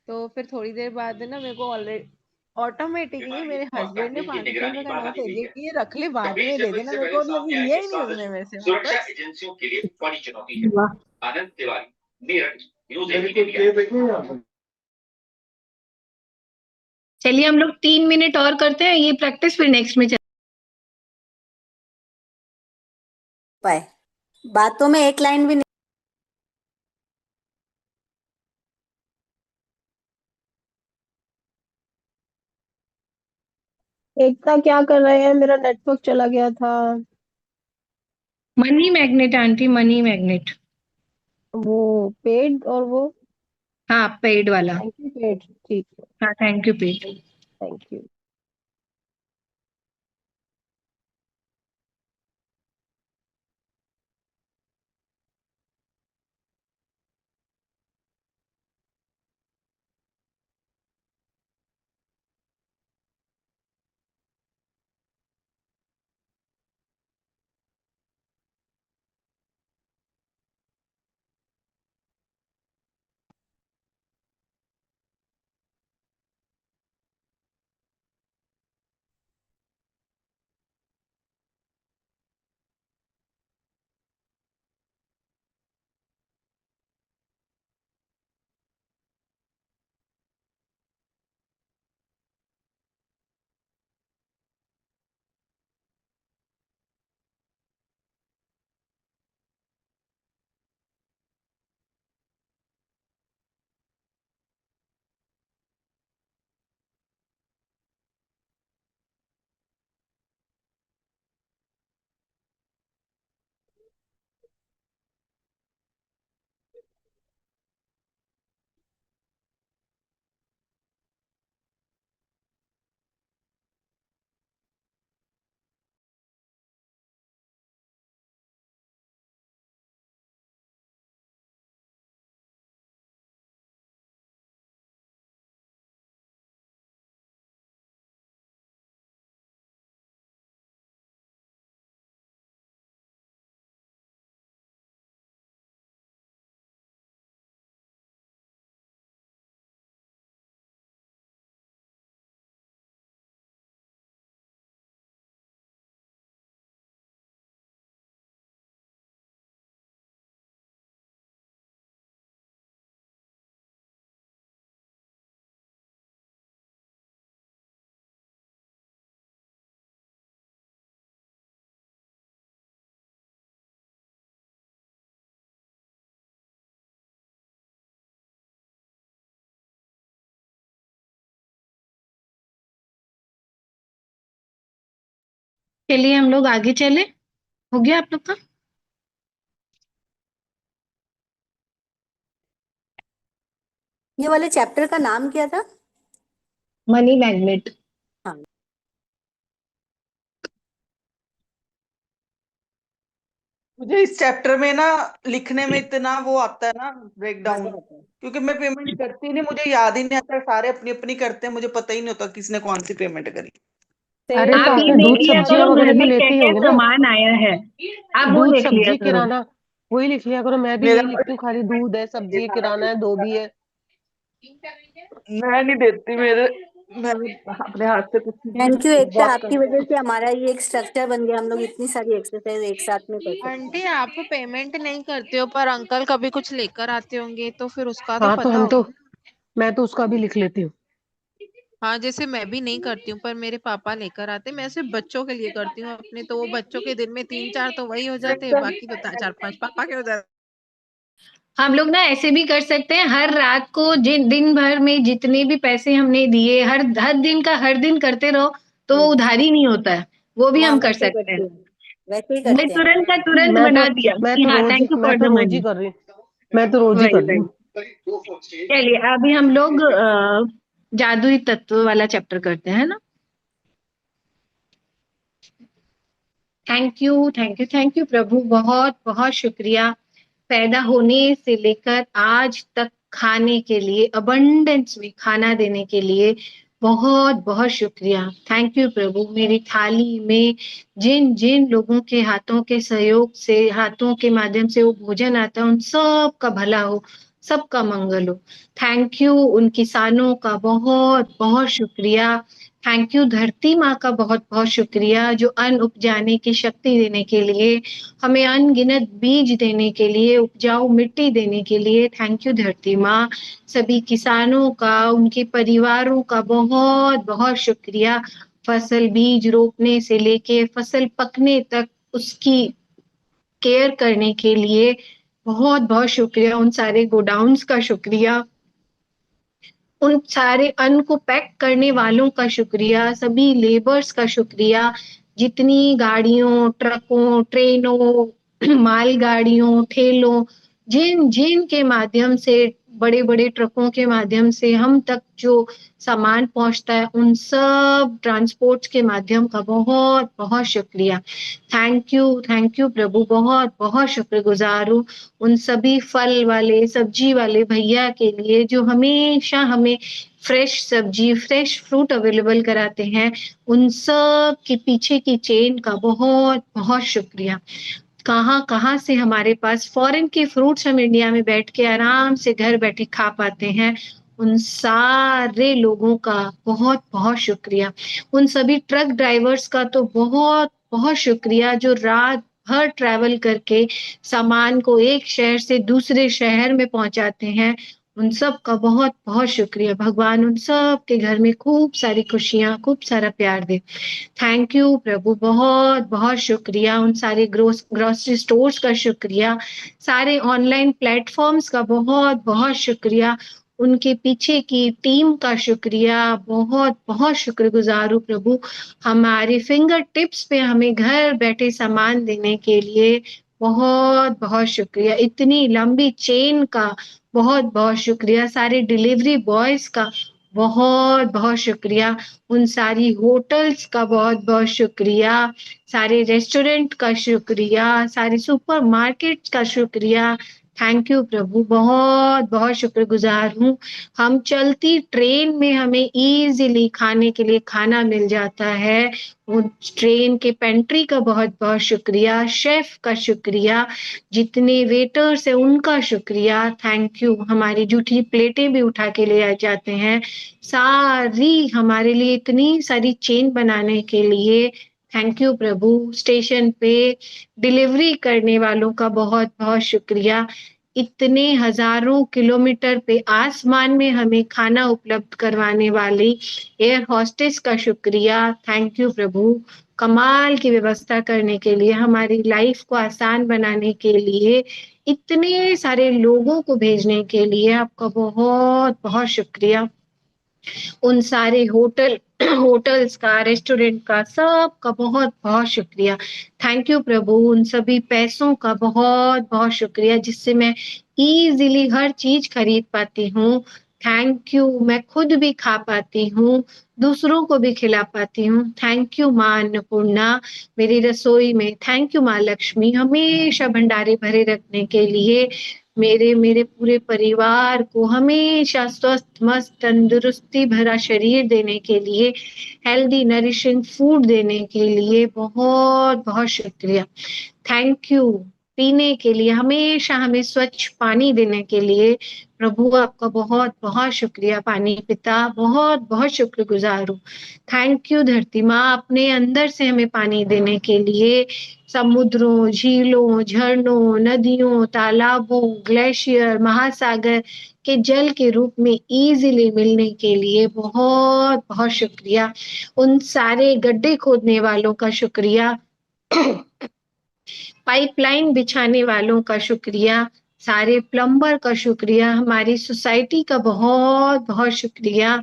तो फिर थोड़ी देर बाद ना मेरे को ऑलरेडी ऑटोमेटिकली मेरे हस्बैंड ने 500 रुपए का नोट दे दिया कि ये रख ले, बाद में दे देना मेरे को, अभी अभी लिया ही नहीं उसने मेरे से वापस। वाह। चलिए हम लोग 3 मिनट और करते हैं ये प्रैक्टिस, फिर नेक्स्ट में पाए बातों में एक लाइन भी नहीं। एकता क्या कर रहे हैं? मेरा नेटवर्क चला गया था। Money magnet aunty, money magnet. वो पेड और वो हाँ, पेड वाला। थैंक यू पेड, ठीक है। हाँ, thank you paid. Thank you. चलिए हम लोग आगे चले। हो गया आप लोग का? ये वाले चैप्टर का नाम क्या था? Money magnet. हाँ, मुझे इस चैप्टर में ना लिखने में इतना वो आता है ना, ब्रेक मजा डाउन, आता है। क्योंकि मैं पेमेंट करती नहीं, मुझे याद ही नहीं आता, सारे अपनी अपनी करते हैं, मुझे पता ही नहीं होता किसने कौन सी पेमेंट करी। अरे तो आप ये आपने देख दूध लिया सब्जियां करो घर वगैरह तो में क्या लेते ही क्या होंगे ना? सामान आया है, आप वो दूध देख लिया सब्जी करो। किराना वही लिख लिया करो। मैं भी मेरा यही लिखती हूँ, खाली दूध है, ये सब्जी है, सारा किराना है, धोबी है। मैं नहीं देती, मेरे मैं अपने हाथ से कुछ थैंक यू नहीं, एकता, बहुत आपकी कम। वजह से हमारा ये एक स्ट्रक्चर बन गया, हम लोग इतनी सारी एक्सरसाइज एक साथ में कर सकते आंटी हैं। आप पेमेंट नहीं करते हो पर अंकल कभी कुछ लेकर आते होंगे तो फिर उसका तो हाँ तो पता हम तो होगा। मैं तो उसका भी लिख लेती हूँ। हाँ जैसे मैं भी नहीं करती हूँ पर मेरे पापा लेकर आते, मैं सिर्फ बच्चों के लिए करती हूँ अपने, तो वो बच्चों के दिन में 3-4 तो वही हो जाते हैं, बाकी तो 4-5 पापा के हो जाते हम लोग ना ऐसे भी कर सकते हैं, हर रात को जिन दिन भर में जितने भी पैसे हमने दिए, हर हर दिन का हर दिन करते रहो तो वो हम्म, उधारी नहीं होता है, वो भी हाँ हम कर वैसे ही सकते हैं। करते हैं, वैसे ही मैं करते हैं। तुरंत का तुरंत मैं तो बना दिया मैं कि तो हाँ रोज थैंक यू मैं फॉर तो द रोज ही मनी। कर रही हूँ। मैं तो रोज ही वही कर रही वही। हूँ। चलिए अभी हम लोग जादुई तत्व वाला चैप्टर करते हैं ना। थैंक यू प्रभु, बहुत बहुत शुक्रिया पैदा होने से लेकर आज तक खाने के लिए, अबंडेंस में खाना देने के लिए बहुत बहुत शुक्रिया। थैंक यू प्रभु, मेरी थाली में जिन जिन लोगों के हाथों के सहयोग से, हाथों के माध्यम से वो भोजन आता है, उन सब का भला हो, सबका मंगल हो। थैंक यू उन किसानों का बहुत बहुत शुक्रिया। थैंक यू धरती माँ का बहुत बहुत शुक्रिया, जो अन्न उपजाने की शक्ति देने के लिए, हमें अनगिनत बीज देने के लिए, उपजाऊ मिट्टी देने के लिए। थैंक यू धरती माँ। सभी किसानों का, उनके परिवारों का बहुत बहुत शुक्रिया। फसल बीज रोपने से लेके फसल पकने तक उसकी केयर करने के लिए बहुत बहुत शुक्रिया। उन सारे गोडाउन्स का शुक्रिया, उन सारे अन्न को पैक करने वालों का शुक्रिया, सभी लेबर्स का शुक्रिया, जितनी गाड़ियों, ट्रकों, ट्रेनों, मालगाड़ियों, ठेलों, जिन जिन के माध्यम से, बड़े बड़े ट्रकों के माध्यम से हम तक जो सामान पहुंचता है, उन सब ट्रांसपोर्ट के माध्यम का बहुत बहुत शुक्रिया। थैंक यू प्रभु, बहुत बहुत शुक्रगुजार हूँ उन सभी फल वाले, सब्जी वाले भैया के लिए जो हमेशा हमें फ्रेश सब्जी, फ्रेश फ्रूट अवेलेबल कराते हैं। उन सब के पीछे की चेन का बहुत बहुत शुक्रिया। कहाँ कहाँ से हमारे पास फॉरेन के फ्रूट्स हम इंडिया में बैठ के आराम से घर बैठे खा पाते हैं, उन सारे लोगों का बहुत बहुत शुक्रिया। उन सभी ट्रक ड्राइवर्स का तो बहुत बहुत शुक्रिया, जो रात भर ट्रैवल करके सामान को एक शहर से दूसरे शहर में पहुंचाते हैं। उन सब का बहुत बहुत शुक्रिया। भगवान उन सब के घर में खूब सारी खुशियां, खूब सारा प्यार दे। थैंक यू प्रभु, बहुत बहुत शुक्रिया। उन सारे ग्रोसरी स्टोर्स का शुक्रिया, सारे ऑनलाइन प्लेटफॉर्म्स का बहुत बहुत शुक्रिया, उनके पीछे की टीम का शुक्रिया, बहुत बहुत शुक्रगुजार हूँ प्रभु। हमारे फिंगर टिप्स पे हमें घर बैठे सामान देने के लिए बहुत बहुत शुक्रिया। इतनी लंबी चेन का बहुत बहुत शुक्रिया। सारे डिलीवरी बॉयज का बहुत बहुत शुक्रिया। उन सारी होटल्स का बहुत बहुत शुक्रिया, सारे रेस्टोरेंट का शुक्रिया, सारे सुपरमार्केट का शुक्रिया। थैंक यू प्रभु, बहुत बहुत शुक्रगुजार हूँ। हम चलती ट्रेन में हमें इजीली खाने के लिए खाना मिल जाता है, उस ट्रेन के पेंट्री का बहुत बहुत शुक्रिया, शेफ का शुक्रिया, जितने वेटर्स है उनका शुक्रिया। Thank you. हमारी जूठी प्लेटें भी उठा के ले आ जाते हैं, सारी हमारे लिए इतनी सारी चेन बनाने के लिए। Thank you Prabhu. स्टेशन पे डिलीवरी करने वालों का बहुत बहुत शुक्रिया। इतने हजारों किलोमीटर पे आसमान में हमें खाना उपलब्ध करवाने वाली एयर होस्टेस का शुक्रिया। थैंक यू प्रभु। कमाल की व्यवस्था करने के लिए, हमारी लाइफ को आसान बनाने के लिए, इतने सारे लोगों को भेजने के लिए आपका बहुत बहुत शुक्रिया। उन सारे होटल होटल्स का, रेस्टोरेंट का, सबका बहुत बहुत शुक्रिया। थैंक यू प्रभु, उन सभी पैसों का बहुत बहुत शुक्रिया जिससे मैं इजीली हर चीज खरीद पाती हूँ। थैंक यू, मैं खुद भी खा पाती हूँ, दूसरों को भी खिला पाती हूँ। थैंक यू माँ अन्नपूर्णा मेरी रसोई में। थैंक यू माँ लक्ष्मी हमेशा भंडारे भरे रखने के लिए, मेरे मेरे पूरे परिवार को हमेशा स्वस्थ मस्त तंदुरुस्ती भरा शरीर देने के लिए, हेल्दी नरिशिंग फूड देने के लिए बहुत बहुत शुक्रिया। थैंक यू पीने के लिए, हमेशा हमें स्वच्छ पानी देने के लिए प्रभु आपका बहुत बहुत शुक्रिया। पानी पिता बहुत बहुत शुक्रगुजार हूँ। थैंक यू धरती माँ अपने अंदर से हमें पानी देने के लिए, समुद्रों, झीलों, झरनों, नदियों, तालाबों, ग्लेशियर, महासागर के जल के रूप में इजीली मिलने के लिए बहुत बहुत शुक्रिया। उन सारे गड्ढे खोदने वालों का शुक्रिया, पाइपलाइन बिछाने वालों का शुक्रिया, सारे प्लम्बर का शुक्रिया, हमारी सोसाइटी का बहुत बहुत शुक्रिया,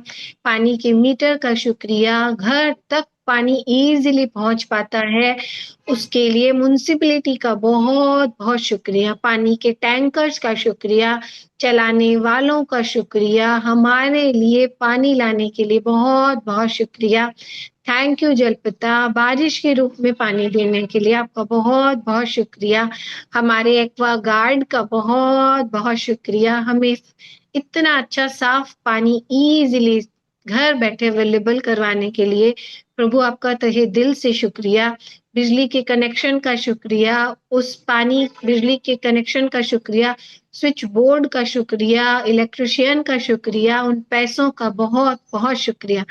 पानी के मीटर का शुक्रिया, घर तक पानी इजीली पहुंच पाता है उसके लिए म्युनिसिपैलिटी का बहुत बहुत शुक्रिया, पानी के टैंकर्स का शुक्रिया, चलाने वालों का शुक्रिया, हमारे लिए पानी लाने के लिए बहुत बहुत शुक्रिया। थैंक यू जलपिता, बारिश के रूप में पानी देने के लिए आपका बहुत बहुत शुक्रिया। हमारे एक्वा गार्ड का बहुत बहुत शुक्रिया, हमें इतना अच्छा साफ पानी इजीली घर बैठे अवेलेबल करवाने के लिए प्रभु आपका तहे दिल से शुक्रिया। बिजली के कनेक्शन का शुक्रिया, उस पानी बिजली के कनेक्शन का शुक्रिया, स्विच बोर्ड का शुक्रिया, इलेक्ट्रिशियन का शुक्रिया, उन पैसों का बहुत बहुत शुक्रिया।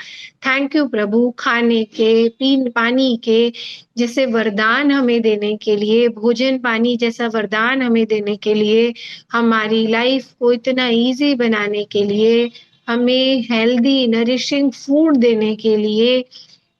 थैंक यू प्रभु खाने के, पानी के जैसे वरदान हमें देने के लिए, भोजन पानी जैसा वरदान हमें देने के लिए, हमारी लाइफ को इतना इजी बनाने के लिए, हमें हेल्दी नरिशिंग फूड देने के लिए,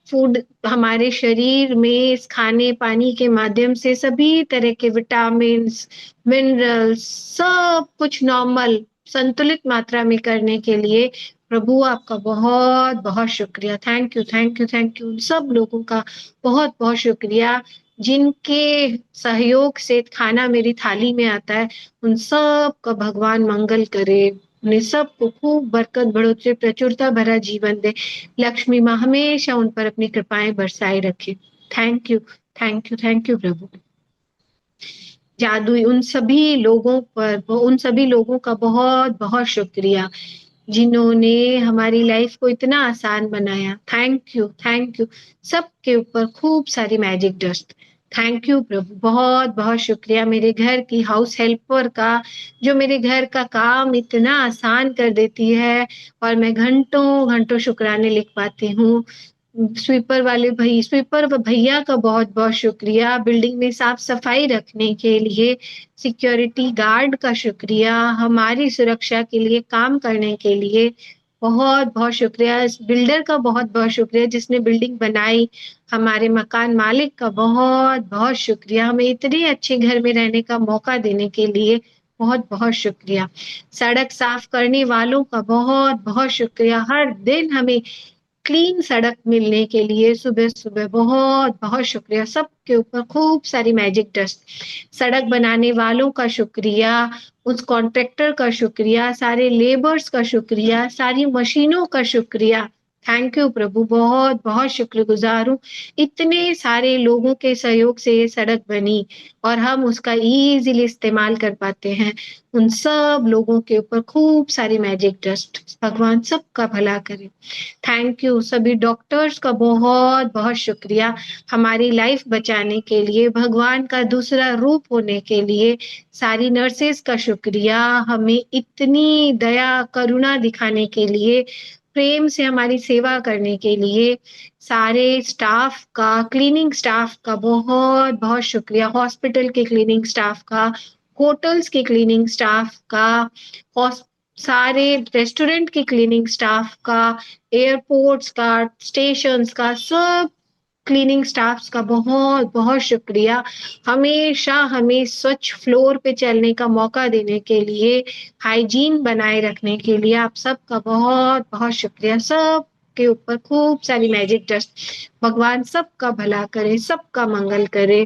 फूड हमारे शरीर में इस खाने पानी के माध्यम से सभी तरह के विटामिन्स, मिनरल्स सब कुछ नॉर्मल संतुलित मात्रा में करने के लिए प्रभु आपका बहुत बहुत शुक्रिया। Thank you thank you thank you सब लोगों का बहुत बहुत शुक्रिया जिनके सहयोग से खाना मेरी थाली में आता है, उन सब का भगवान मंगल करे, उन्हें सबको खूब बरकत बढ़ोतरी प्रचुरता भरा जीवन दे, लक्ष्मी माँ हमेशा उन पर अपनी कृपाएं बरसाए रखे। Thank you thank you thank you प्रभु। जादुई उन सभी लोगों का बहुत बहुत शुक्रिया जिन्होंने हमारी लाइफ को इतना आसान बनाया। थैंक यू सबके ऊपर खूब सारी मैजिक डस्ट। थैंक यू प्रभु, बहुत बहुत शुक्रिया मेरे घर की हाउस हेल्पर का जो मेरे घर का काम इतना आसान कर देती है और मैं घंटों घंटों शुक्राने लिख पाती हूँ। स्वीपर भैया का बहुत बहुत शुक्रिया, बिल्डिंग में साफ सफाई रखने के लिए, सिक्योरिटी गार्ड का शुक्रिया, हमारी सुरक्षा के लिए काम करने के लिए बहुत बहुत शुक्रिया, इस बिल्डर का बहुत बहुत शुक्रिया जिसने बिल्डिंग बनाई, हमारे मकान मालिक का बहुत बहुत शुक्रिया, हमें इतने अच्छे घर में रहने का मौका देने के लिए बहुत बहुत शुक्रिया, सड़क साफ करने वालों का बहुत बहुत शुक्रिया, हर दिन हमें क्लीन सड़क मिलने के लिए सुबह सुबह बहुत बहुत शुक्रिया, सबके ऊपर खूब सारी मैजिक डस्ट, सड़क बनाने वालों का शुक्रिया, उस कॉन्ट्रैक्टर का शुक्रिया, सारे लेबर्स का शुक्रिया, सारी मशीनों का शुक्रिया। थैंक यू प्रभु, बहुत बहुत शुक्रगुजार हूँ, इतने सारे लोगों के सहयोग से ये सड़क बनी और हम उसका इजीली इस्तेमाल कर पाते हैं। उन सब लोगों के ऊपर खूब सारी मैजिक डस्ट, भगवान सबका भला करे। थैंक यू सभी डॉक्टर्स का बहुत बहुत शुक्रिया, हमारी लाइफ बचाने के लिए, भगवान का दूसरा रूप होने के लिए, सारी नर्सेस का शुक्रिया, हमें इतनी दया करुणा दिखाने के लिए, प्रेम से हमारी सेवा करने के लिए, सारे स्टाफ का, क्लीनिंग स्टाफ का बहुत बहुत शुक्रिया, हॉस्पिटल के क्लीनिंग स्टाफ का, होटल्स के क्लीनिंग स्टाफ का, सारे रेस्टोरेंट के क्लीनिंग स्टाफ का, एयरपोर्ट्स का, स्टेशंस का, सब क्लीनिंग स्टाफ्स का बहुत बहुत शुक्रिया, हमेशा हमें स्वच्छ फ्लोर पे चलने का मौका देने के लिए, हाइजीन बनाए रखने के लिए आप सबका बहुत बहुत शुक्रिया, सब सबके ऊपर खूब सारी मैजिक डस्ट। भगवान सबका भला करे, सबका मंगल करे।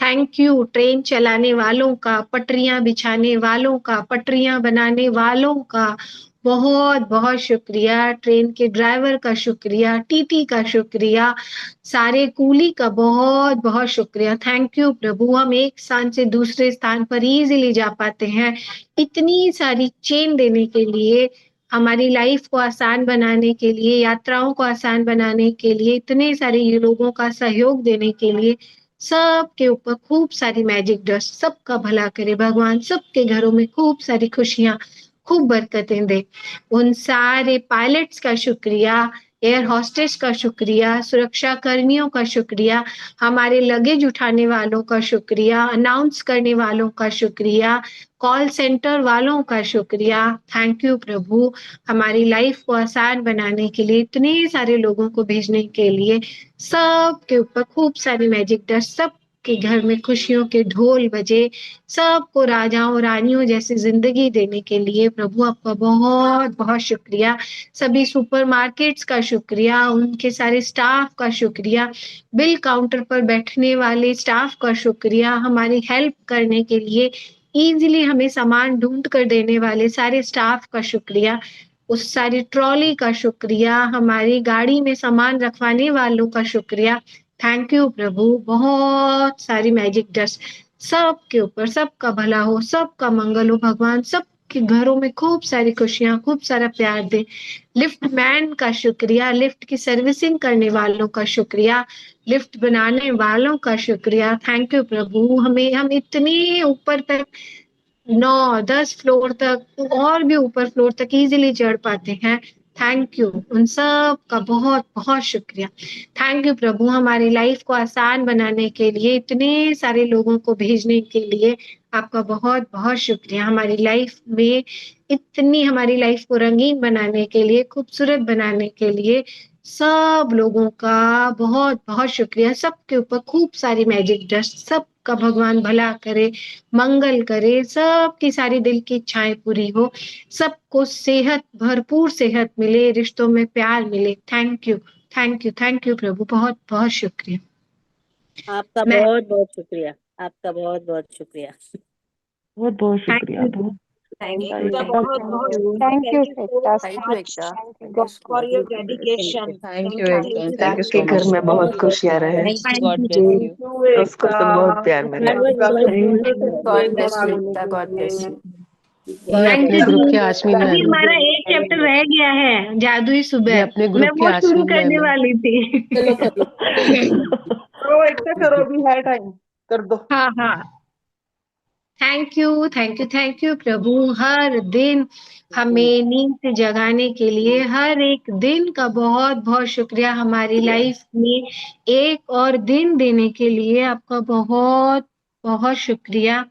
थैंक यू ट्रेन चलाने वालों का, पटरियां बिछाने वालों का, पटरियां बनाने वालों का बहुत बहुत शुक्रिया। ट्रेन के ड्राइवर का शुक्रिया, टीटी का शुक्रिया, सारे कूली का बहुत बहुत शुक्रिया। थैंक यू प्रभु, हम एक स्थान से दूसरे स्थान पर इजीली जा पाते हैं। इतनी सारी चेन देने के लिए, हमारी लाइफ को आसान बनाने के लिए, यात्राओं को आसान बनाने के लिए, इतने सारे लोगों का सहयोग देने के लिए, सबके ऊपर खूब सारी मैजिक डस्ट। सबका भला करे भगवान, सबके घरों में खूब सारी खुशियां, खूब बरकतें दे। उन सारे पायलट्स का शुक्रिया, एयर होस्टेस का शुक्रिया, सुरक्षा कर्मियों का शुक्रिया, हमारे लगेज उठाने वालों का शुक्रिया, अनाउंस करने वालों का शुक्रिया, कॉल सेंटर वालों का शुक्रिया। थैंक यू प्रभु, हमारी लाइफ को आसान बनाने के लिए, इतने सारे लोगों को भेजने के लिए, सबके ऊपर खूब सारी मैजिक डस्ट, सब के घर में खुशियों के ढोल बजे, सबको राजाओं रानियों जैसी जिंदगी देने के लिए प्रभु आपका बहुत बहुत शुक्रिया। सभी सुपरमार्केट्स का शुक्रिया, उनके सारे स्टाफ का शुक्रिया, बिल काउंटर पर बैठने वाले स्टाफ का शुक्रिया, हमारी हेल्प करने के लिए इजीली हमें सामान ढूंढ कर देने वाले सारे स्टाफ का शुक्रिया, उस सारी ट्रॉली का शुक्रिया, हमारी गाड़ी में सामान रखवाने वालों का शुक्रिया। थैंक यू प्रभु, बहुत सारी मैजिक डस्ट, सबके ऊपर सबका भला हो, सबका मंगल हो भगवान, सबके घरों में खूब सारी खुशियां, खूब सारा प्यार दे। लिफ्ट मैन का शुक्रिया, लिफ्ट की सर्विसिंग करने वालों का शुक्रिया, लिफ्ट बनाने वालों का शुक्रिया। थैंक यू प्रभु, हम इतने ऊपर तक 9-10 फ्लोर तक और भी ऊपर फ्लोर तक इजीली चढ़ पाते हैं। थैंक यू, उन सब का बहुत बहुत शुक्रिया। थैंक यू प्रभु, हमारी लाइफ को आसान बनाने के लिए, इतने सारे लोगों को भेजने के लिए आपका बहुत बहुत शुक्रिया। हमारी लाइफ में हमारी लाइफ को रंगीन बनाने के लिए, खूबसूरत बनाने के लिए सब लोगों का बहुत बहुत शुक्रिया। सबके ऊपर खूब सारी मैजिक डस्ट, सबका भगवान भला करे, मंगल करे, सबकी सारी दिल की इच्छाएं पूरी हो, सबको सेहत, भरपूर सेहत मिले, रिश्तों में प्यार मिले। Thank you thank you thank you प्रभु, बहुत बहुत शुक्रिया। आपका मैं बहुत बहुत शुक्रिया, आपका बहुत बहुत शुक्रिया। बहुत बहुत थैंक शुक्रिया, यू बहुत थैंक शुक्रिया यू एकता, थैंक बहुत यू बहुत थैंक शुक्रिया। Thank you you Ekta. Thank you Ekta thank you so for much your thank dedication. You Thank Thank you, you, Ekta. thank you, Thank you thank so आपके you. घर much. में बहुत खुशियां रहे। Thank you. Thank God you bless Prabhu. you. उसको तो बहुत प्यार मिले। एकता को Thank पूरे you। से गॉड प्रेम ब्लेस यू भरा एकता, गॉड ब्लेस मिले। यू। ये थैंक अपने यू ग्रुप की अभी। आशमी अभी मैम, हमारा एक चैप्टर रह गया है, जादुई ये सुबह, अपने मैं ग्रुप की वो शुरू आशमी करने मैम है। वाली थी। चलो कर लो, करो एकता, करो, अभी है टाइम, कर दो। हाँ हाँ, thank you thank you thank you प्रभु, हर दिन हमें नींद से जगाने के लिए, हर एक दिन का बहुत बहुत शुक्रिया। हमारी लाइफ में एक और दिन देने के लिए आपका बहुत बहुत शुक्रिया।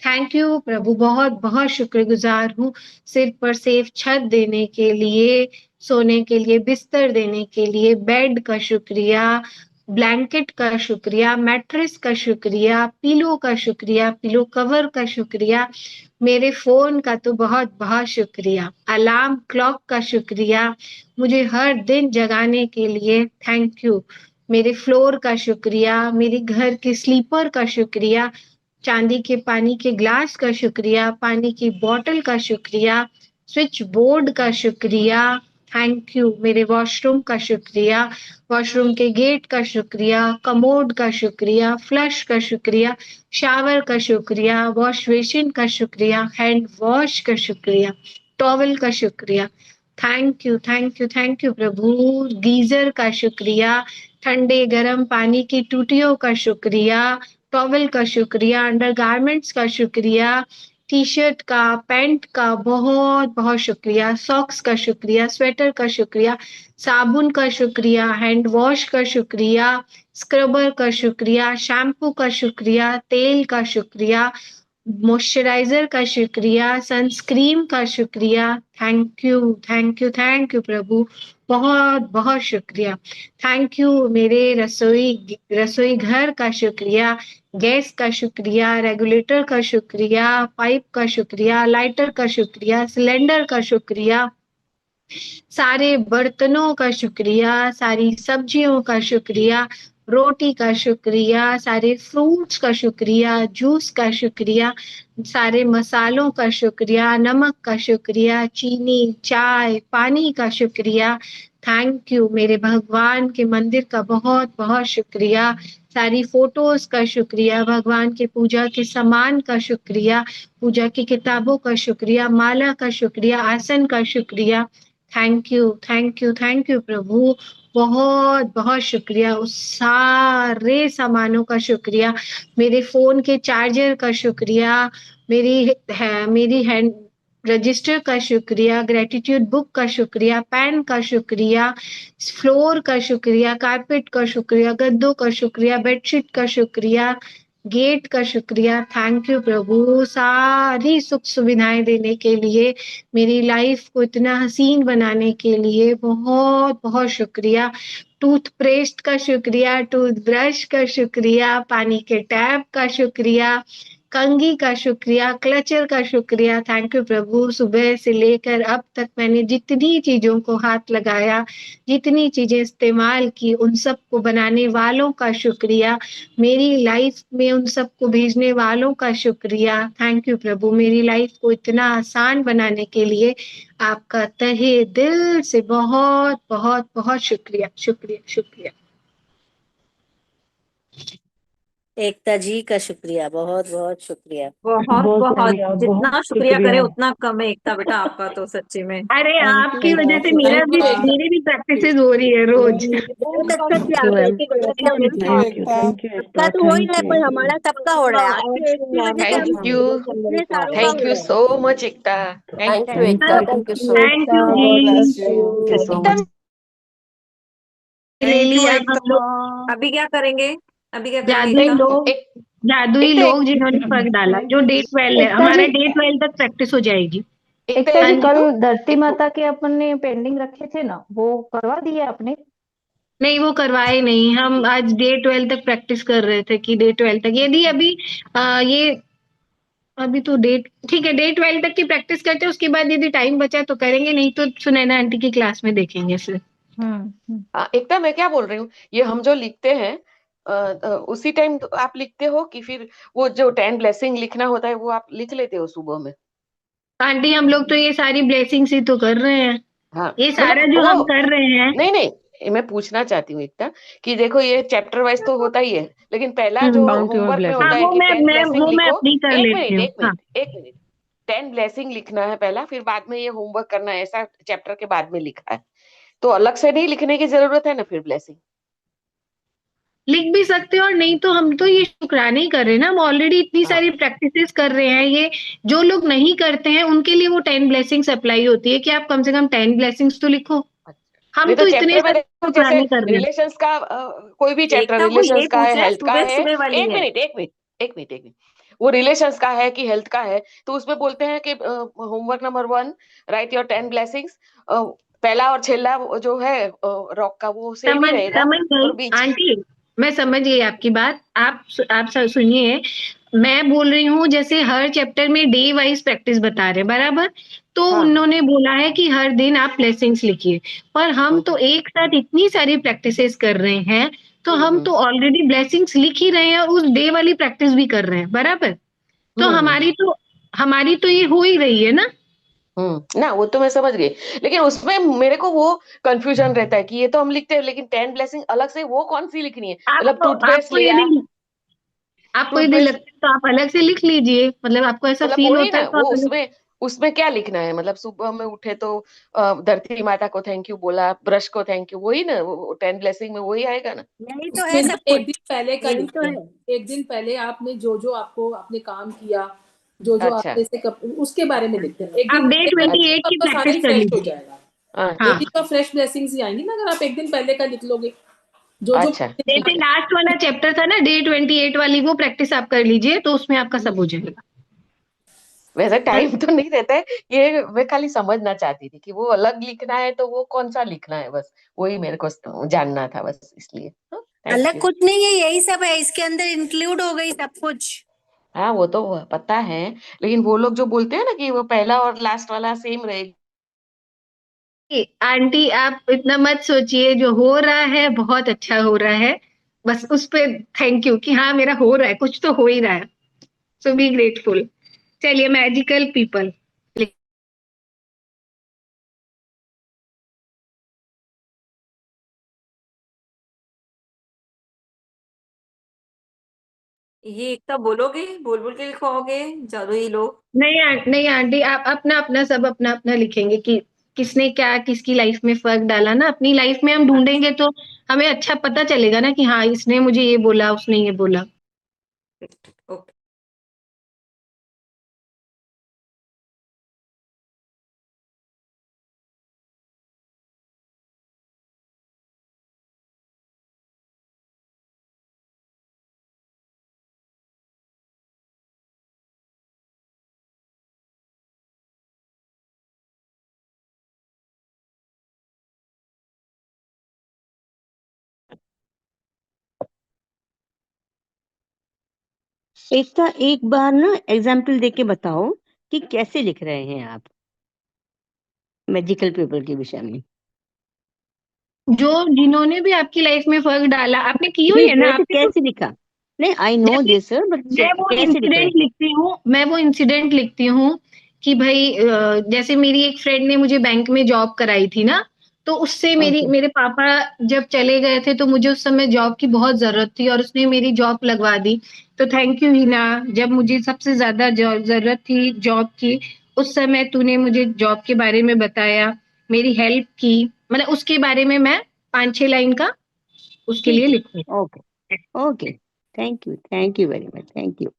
थैंक यू प्रभु, बहुत बहुत शुक्रगुजार हूँ। सिर पर सेफ छत देने के लिए, सोने के लिए बिस्तर देने के लिए, बेड का शुक्रिया, ब्लैंकेट का शुक्रिया, मैट्रेस का शुक्रिया, पिलो का शुक्रिया, पिलो कवर का शुक्रिया, मेरे फोन का तो बहुत बहुत शुक्रिया, अलार्म क्लॉक का शुक्रिया, मुझे हर दिन जगाने के लिए थैंक यू, मेरे फ्लोर का शुक्रिया, मेरे घर के स्लीपर का शुक्रिया, चांदी के पानी के ग्लास का शुक्रिया, पानी की बोतल का शुक्रिया, स्विच बोर्ड का शुक्रिया, थैंक यू, मेरे वॉशरूम का शुक्रिया, वॉशरूम के गेट का शुक्रिया, कमोड का शुक्रिया, फ्लश का शुक्रिया, शावर का शुक्रिया, वॉश बेसिन का शुक्रिया, हैंड वॉश का शुक्रिया, टॉवल का शुक्रिया। Thank you thank you thank you Prabhu. Geyser का शुक्रिया, ठंडे गर्म पानी की टूटियों का शुक्रिया, टॉवल का शुक्रिया, अंडरगारमेंट्स का शुक्रिया, टी शर्ट का, पैंट का बहुत बहुत शुक्रिया, सॉक्स का शुक्रिया, स्वेटर का शुक्रिया, साबुन का शुक्रिया, हैंड वॉश का शुक्रिया, स्क्रबर का शुक्रिया, शैम्पू का शुक्रिया, तेल का शुक्रिया, मॉइस्चराइजर का शुक्रिया, सनस्क्रीन का शुक्रिया। थैंक यू प्रभु, बहुत बहुत शुक्रिया। थैंक यू, मेरे रसोई घर का शुक्रिया, गैस का शुक्रिया, रेगुलेटर का शुक्रिया, पाइप का शुक्रिया, लाइटर का शुक्रिया, सिलेंडर का शुक्रिया, सारे बर्तनों का शुक्रिया, सारी सब्जियों का शुक्रिया, रोटी का शुक्रिया, सारे फ्रूट्स का शुक्रिया, जूस का शुक्रिया, सारे मसालों का शुक्रिया, नमक का शुक्रिया, चीनी, चाय, पानी का शुक्रिया। थैंक यू मेरे भगवान के मंदिर का बहुत बहुत शुक्रिया, सारी फोटोज का शुक्रिया, भगवान के पूजा के सामान का शुक्रिया, पूजा की किताबों का शुक्रिया, माला का शुक्रिया, आसन का शुक्रिया। Thank you thank you thank you प्रभु, बहुत बहुत शुक्रिया। उस सारे सामानों का शुक्रिया, मेरे फोन के चार्जर का शुक्रिया, मेरी हैंड रजिस्टर का शुक्रिया, ग्रेटिट्यूड बुक का शुक्रिया, पेन का शुक्रिया, फ्लोर का शुक्रिया, कारपेट का शुक्रिया, गद्दों का शुक्रिया, बेडशीट का शुक्रिया, गेट का शुक्रिया। थैंक यू प्रभु, सारी सुख सुविधाएं देने के लिए, मेरी लाइफ को इतना हसीन बनाने के लिए बहुत बहुत शुक्रिया। टूथपेस्ट का शुक्रिया, टूथब्रश का शुक्रिया, पानी के टैप का शुक्रिया, कंघी का शुक्रिया, क्लचर का शुक्रिया। थैंक यू प्रभु, सुबह से लेकर अब तक मैंने जितनी चीजों को हाथ लगाया, जितनी चीजें इस्तेमाल की, उन सब को बनाने वालों का शुक्रिया, मेरी लाइफ में उन सबको भेजने वालों का शुक्रिया। थैंक यू प्रभु, मेरी लाइफ को इतना आसान बनाने के लिए आपका तहे दिल से बहुत बहुत बहुत शुक्रिया शुक्रिया शुक्रिया। एकता जी का शुक्रिया, बहुत बहुत शुक्रिया। बहुत बहुत बहुत शुक्रिया, जितना बहुत शुक्रिया करे शुक्रिया। उतना कम है एकता बेटा आपका तो सच्ची में। अरे थैंक आपकी यू वजह से थैंक मेरी भी प्रैक्टिस हो रही है रोज। बहुत अच्छा किया यू आपने, मैम। एक एक बच्चा थैंक यू मिलकर। थैंक यू सबका एकता, तो हो ही रहा है, थैंक पर यू। हमारा सबका हो रहा है आपकी एक की वजह से हम थैंक यू, इतने सारों का थैंक हो यू रहा है। So much Ekta. Thank thank you you. Ekta, thank thank you you so much. Thank Ekta, you god ji, bless you. Thank you so Ekta much. ले थैंक यू लिया अब हम लोग, एकता। अभी क्या करेंगे? अभी क्या करेंगे जादुई एकता? लोग, एक जादुई एकता लोग जिन्होंने फर्क डाला, जो डे 12 है, एकता हमारा जी, डे 12 तक प्रैक्टिस हो जाएगी। एकता एकता हाँ जी, एक जी, कल धरती एक माता के अपन ने पेंडिंग रखे थे ना, वो करवा दिए आपने? नहीं वो करवाए नहीं, हम आज डे 12 तक प्रैक्टिस कर रहे थे कि डे 12 तक, यदि अभी ये अभी तो डेट ठीक है, डे 12 तक की प्रैक्टिस करते हैं, उसके बाद यदि टाइम बचा तो करेंगे, नहीं तो सुनैना आंटी की क्लास में देखेंगे फिर। एकता मैं क्या बोल रही हूँ, ये हम जो लिखते हैं उसी टाइम आप लिखते हो कि फिर वो जो 10 ब्लेसिंग लिखना होता है वो आप लिख लेते हो सुबह में? आंटी हम लोग तो ये सारी ब्लेसिंग्स ही तो कर रहे हैं, हाँ ये मतलब सारा जो हम वो कर रहे हैं। नहीं नहीं, मैं पूछना चाहती हूँ एकता कि देखो ये चैप्टर वाइज तो होता ही है, लेकिन पहला जो बाउंटी और होमवर्क में ब्लेसिंग। हाँ होता है वो कि 10 ब्लेसिंग मैं लिखो। अपनी कर एक लेती मिनट हूँ, एक हाँ। मिनट एक मिनट 10 ब्लेसिंग लिखना है पहला, फिर बाद में ये होमवर्क करना है, ऐसा चैप्टर के बाद में लिखा है, तो अलग से नहीं लिखने की जरूरत है ना फिर ब्लेसिंग? लिख भी सकते हो, और नहीं तो हम तो ये शुक्राने ही कर रहे हैं ना, हम ऑलरेडी इतनी हाँ सारी प्रैक्टिसेस कर रहे हैं। ये जो लोग नहीं करते हैं उनके लिए वो 10 ब्लेसिंग्स अप्लाई होती है कि आप कम से कम 10 ब्लेसिंग्स तो लिखो। हम नहीं तो तो इतने चैप्टर में सारे देखो जैसे शुक्राने कर रहे हैं। रिलेशंस का कोई भी चैप्टर एकता वो रिलेशंस यही का पूछ है, रहे हैं, हेल्थ का सुबह है, सुबह वाली एक है। मिनट एक मिनट एक मिनट एक मिनट, वो रिलेशंस का है कि हेल्थ का है, तो उसमें बोलते हैं कि homework number 1 right your 10 blessings, पहला और छेला वो जो है रॉक का वो सेम ही रहेगा, समझ गई और बीच आंटी, मैं समझ गई आपकी बात। आप सुनिए, मैं बोल रही हूँ जैसे हर चैप्टर में डे वाइज प्रैक्टिस बता रहे हैं, बराबर? तो हाँ हाँ उन्होंने बोला है कि हर दिन आप ब्लेसिंग्स लिखिए, पर हम तो हम्म एक साथ इतनी सारी प्रैक्टिसेस कर रहे हैं, तो हम हम्म तो ऑलरेडी ब्लेसिंग्स लिख ही रहे हैं और उस डे वाली प्रैक्टिस भी कर रहे हैं, बराबर? तो हम्म हमारी तो ये हो ही रही है ना। ना वो तो मैं समझ गई, लेकिन उसमें मेरे को वो कंफ्यूजन रहता है कि ये तो हम लिखते हैं, लेकिन 10 ब्लेसिंग अलग से वो कौन सी लिखनी है, मतलब आपको टूथपेस्ट आपको लिया, यदि आपको यदि टूथपेस्ट लगता है तो आप अलग से लिख लीजिए, मतलब आपको ऐसा मतलब फील वही होता है ना, तो वो आप अलग। उसमें उसमें क्या लिखना है, मतलब सुबह में उठे तो धरती माता को थैंक यू बोला, ब्रश को थैंक यू, वही ना वो 10 ब्लेसिंग में वही आएगा ना? यही तो है उसमें ना सब एक कुछ, दिन पहले का यही तो लिखते है। हैं, एक दिन पहले आपने जो जो आपको आपने काम किया, जो जो अच्छा आपने से उसके बारे में लिखते हैं। एक दिन आप डे पहले का लिखोगे अच्छा 28 तो की आपका सारा प्रैक्टिस ही कर फ्रेश हो लीजिए। जाएगा। अच्छा हाँ, डेली का फ्रेश ब्लेसिंग्स ही आएंगी ना अगर आप एक दिन पहले का लिख लोगे, जो जो अच्छा जैसे ठीक है। लास्ट वाला चैप्टर था ना डे 28 वाली, वो प्रैक्टिस आप कर लीजिए तो उसमें आपका सब हो जाएगा। वैसे टाइम तो नहीं रहता है, ये मैं खाली समझना चाहती थी कि वो अलग लिखना है तो वो कौन सा लिखना है, बस वही मेरे को जानना था, बस इसलिए। थैंक अलग यू। कुछ नहीं है, यही सब है, इसके अंदर इंक्लूड हो गई सब कुछ। हाँ वो तो पता है, लेकिन वो लोग जो बोलते हैं ना कि वो पहला और लास्ट वाला सेम रहेगा, आंटी आप इतना मत सोचिए, जो हो रहा है बहुत अच्छा हो रहा है, बस उस पे थैंक यू कि हाँ मेरा हो रहा है, कुछ तो हो ही रहा है, सो बी ग्रेटफुल। चलिए, मैजिकल पीपल। ये एकता बोलोगे, बोल बोल के लिखवाओगे जादुई लोग? नहीं नहीं आंटी, आप अपना अपना सब अपना अपना लिखेंगे कि किसने क्या किसकी लाइफ में फर्क डाला ना, अपनी लाइफ में हम ढूंढेंगे तो हमें अच्छा पता चलेगा ना कि हाँ इसने मुझे ये बोला, उसने ये बोला। ओके। एकता एक बार ना एग्जाम्पल देके बताओ कि कैसे लिख रहे हैं आप मैजिकल पीपल के विषय में। जो जिन्होंने भी आपकी लाइफ में फर्क डाला, आपने की हुई नहीं है ना, जैसे आपने तो कैसे लिखा? नहीं आई नो जैसे दिस बट मैं वो कैसे लिख रहे इंसिडेंट हैं? लिखती हूँ, मैं वो इंसिडेंट लिखती हूँ कि भाई जैसे मेरी एक फ्रेंड ने मुझे बैंक में जॉब कराई थी ना, तो उससे ओके मेरे पापा जब चले गए थे तो मुझे उस समय जॉब की बहुत जरूरत थी और उसने मेरी जॉब लगवा दी। तो थैंक यू हिना, जब मुझे सबसे ज्यादा जरूरत थी जॉब की, उस समय तूने मुझे जॉब के बारे में बताया, मेरी हेल्प की, मतलब उसके बारे में मैं 5-6 लाइन का उसके लिए ठीक है। लिखूं। Okay okay thank you very much thank you.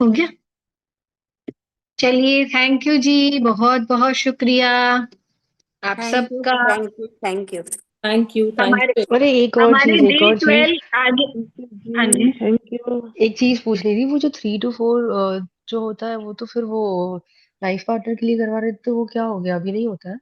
हो गया? चलिए, थैंक यू जी, बहुत बहुत शुक्रिया आप थैंक यू सबका। Thank you thank you thank you हमारे अरे एक और हमारे चीज, एक डे और चीज, 12 आगे। हाँ जी, थैंक यू। एक चीज पूछनी थी। वो जो 3 to 4 जो होता है, वो तो फिर वो लाइफ पार्टनर के लिए करवा रहे थे, तो वो क्या हो गया? अभी नहीं होता है?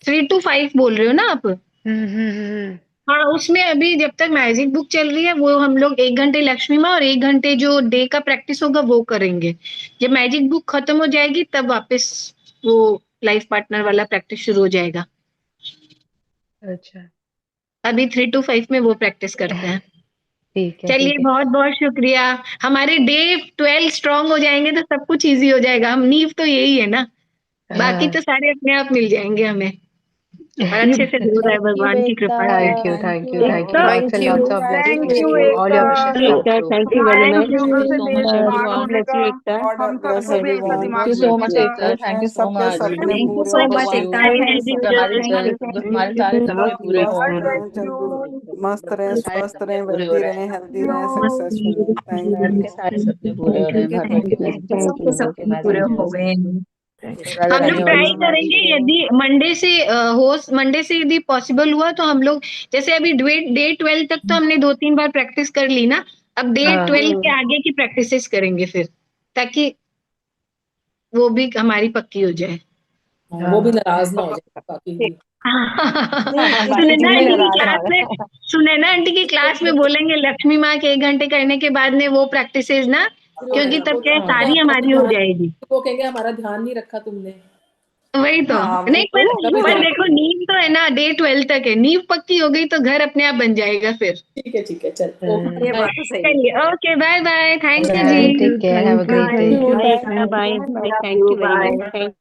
3 to 5 बोल रहे हो ना आप? हम्म। हाँ, उसमें अभी जब तक मैजिक बुक चल रही है वो हम लोग 1 घंटे लक्ष्मी माँ और 1 घंटे जो डे का प्रैक्टिस होगा वो करेंगे। जब मैजिक बुक खत्म हो जाएगी तब वापस वो लाइफ पार्टनर वाला प्रैक्टिस शुरू हो जाएगा। अच्छा, अभी 3 to 5 में वो प्रैक्टिस करते हैं। ठीक है, चलिए, ठीक है। बहुत बहुत शुक्रिया। हमारे डे 12 स्ट्रांग हो जाएंगे तो सब कुछ इजी हो जाएगा। हम नींव तो यही है ना, बाकी हाँ, तो सारे अपने आप मिल जाएंगे हमें। और अच्छे से हो रहा है, थैंक यू भगवान की एकता। कृपा से। Thank you, thank thank you you, thank you. Ekta, lots and lots of thank blessings you to you. All Ekta, your wishes come Ekta, true. Thank you very तुम्हारे मच। शब्दों से सो देश मच स्मार्ट एवरीवन। होने bless का you Ekta. हम god सबको help भी you ऐसा ऑल। थैंक दिमाग यू सो मिलना मच था। एकता, थैंक यू सो सबके मच। सपने थैंक यू पूरे सो हो मच यू एकता, भगवान हैव करे अ जो सबके गुड सपने जो हमारे सारे सपने पूरे God हों, bless जल्दी you. मस्त रहे, सारे स्वस्थ सपने रहे, पूरे हो वेल्दी रहे रहे, हैं। हेल्दी रहे, सक्सेसफुल रहे। थैंक सबके यू। सारे सपने पूरे हो रहे हैं, भगवान की ब्लेसिंग से, थैंक प्रभु के मैसेजेस से। राधा हम लोग रानी ट्राई वाली। करेंगे यदि मंडे से यदि पॉसिबल हुआ तो हम लोग, जैसे अभी डे 12 तक तो हमने 2-3 बार प्रैक्टिस कर ली ना, अब डे हाँ 12 के आगे की प्रैक्टिसेस करेंगे फिर, ताकि वो भी हमारी पक्की हो जाए। वो भी हाँ, नाराज ना हो थैंक जाए बाकी भी। बाकी सुनैना तुम भी आंटी की नाराज ना क्लास हो में, सुनैना आंटी की क्लास में बोलेंगे लक्ष्मी माँ के 1 घंटे करने के बाद में वो प्रैक्टिसेस ना, फिर वो क्योंकि कहेंगे तब क्या है, हमारा सारी हमारी हो ध्यान, जाएगी। वो कहेंगे हमारा ध्यान नहीं रखा तुमने। वही तो। हाँ नहीं, तभी पर ध्यान। देखो नींव तो है ना, डे 12 तक है, नींव पक्की हो गई तो घर अपने आप बन जाएगा फिर। ठीक है चल, ओके ये बाय। बात तो सही है। चलिए, okay, bye bye, thank you bye, ji. Take care, have a great thank day. You bye Ekta, bye bye. Thank you very much. Thank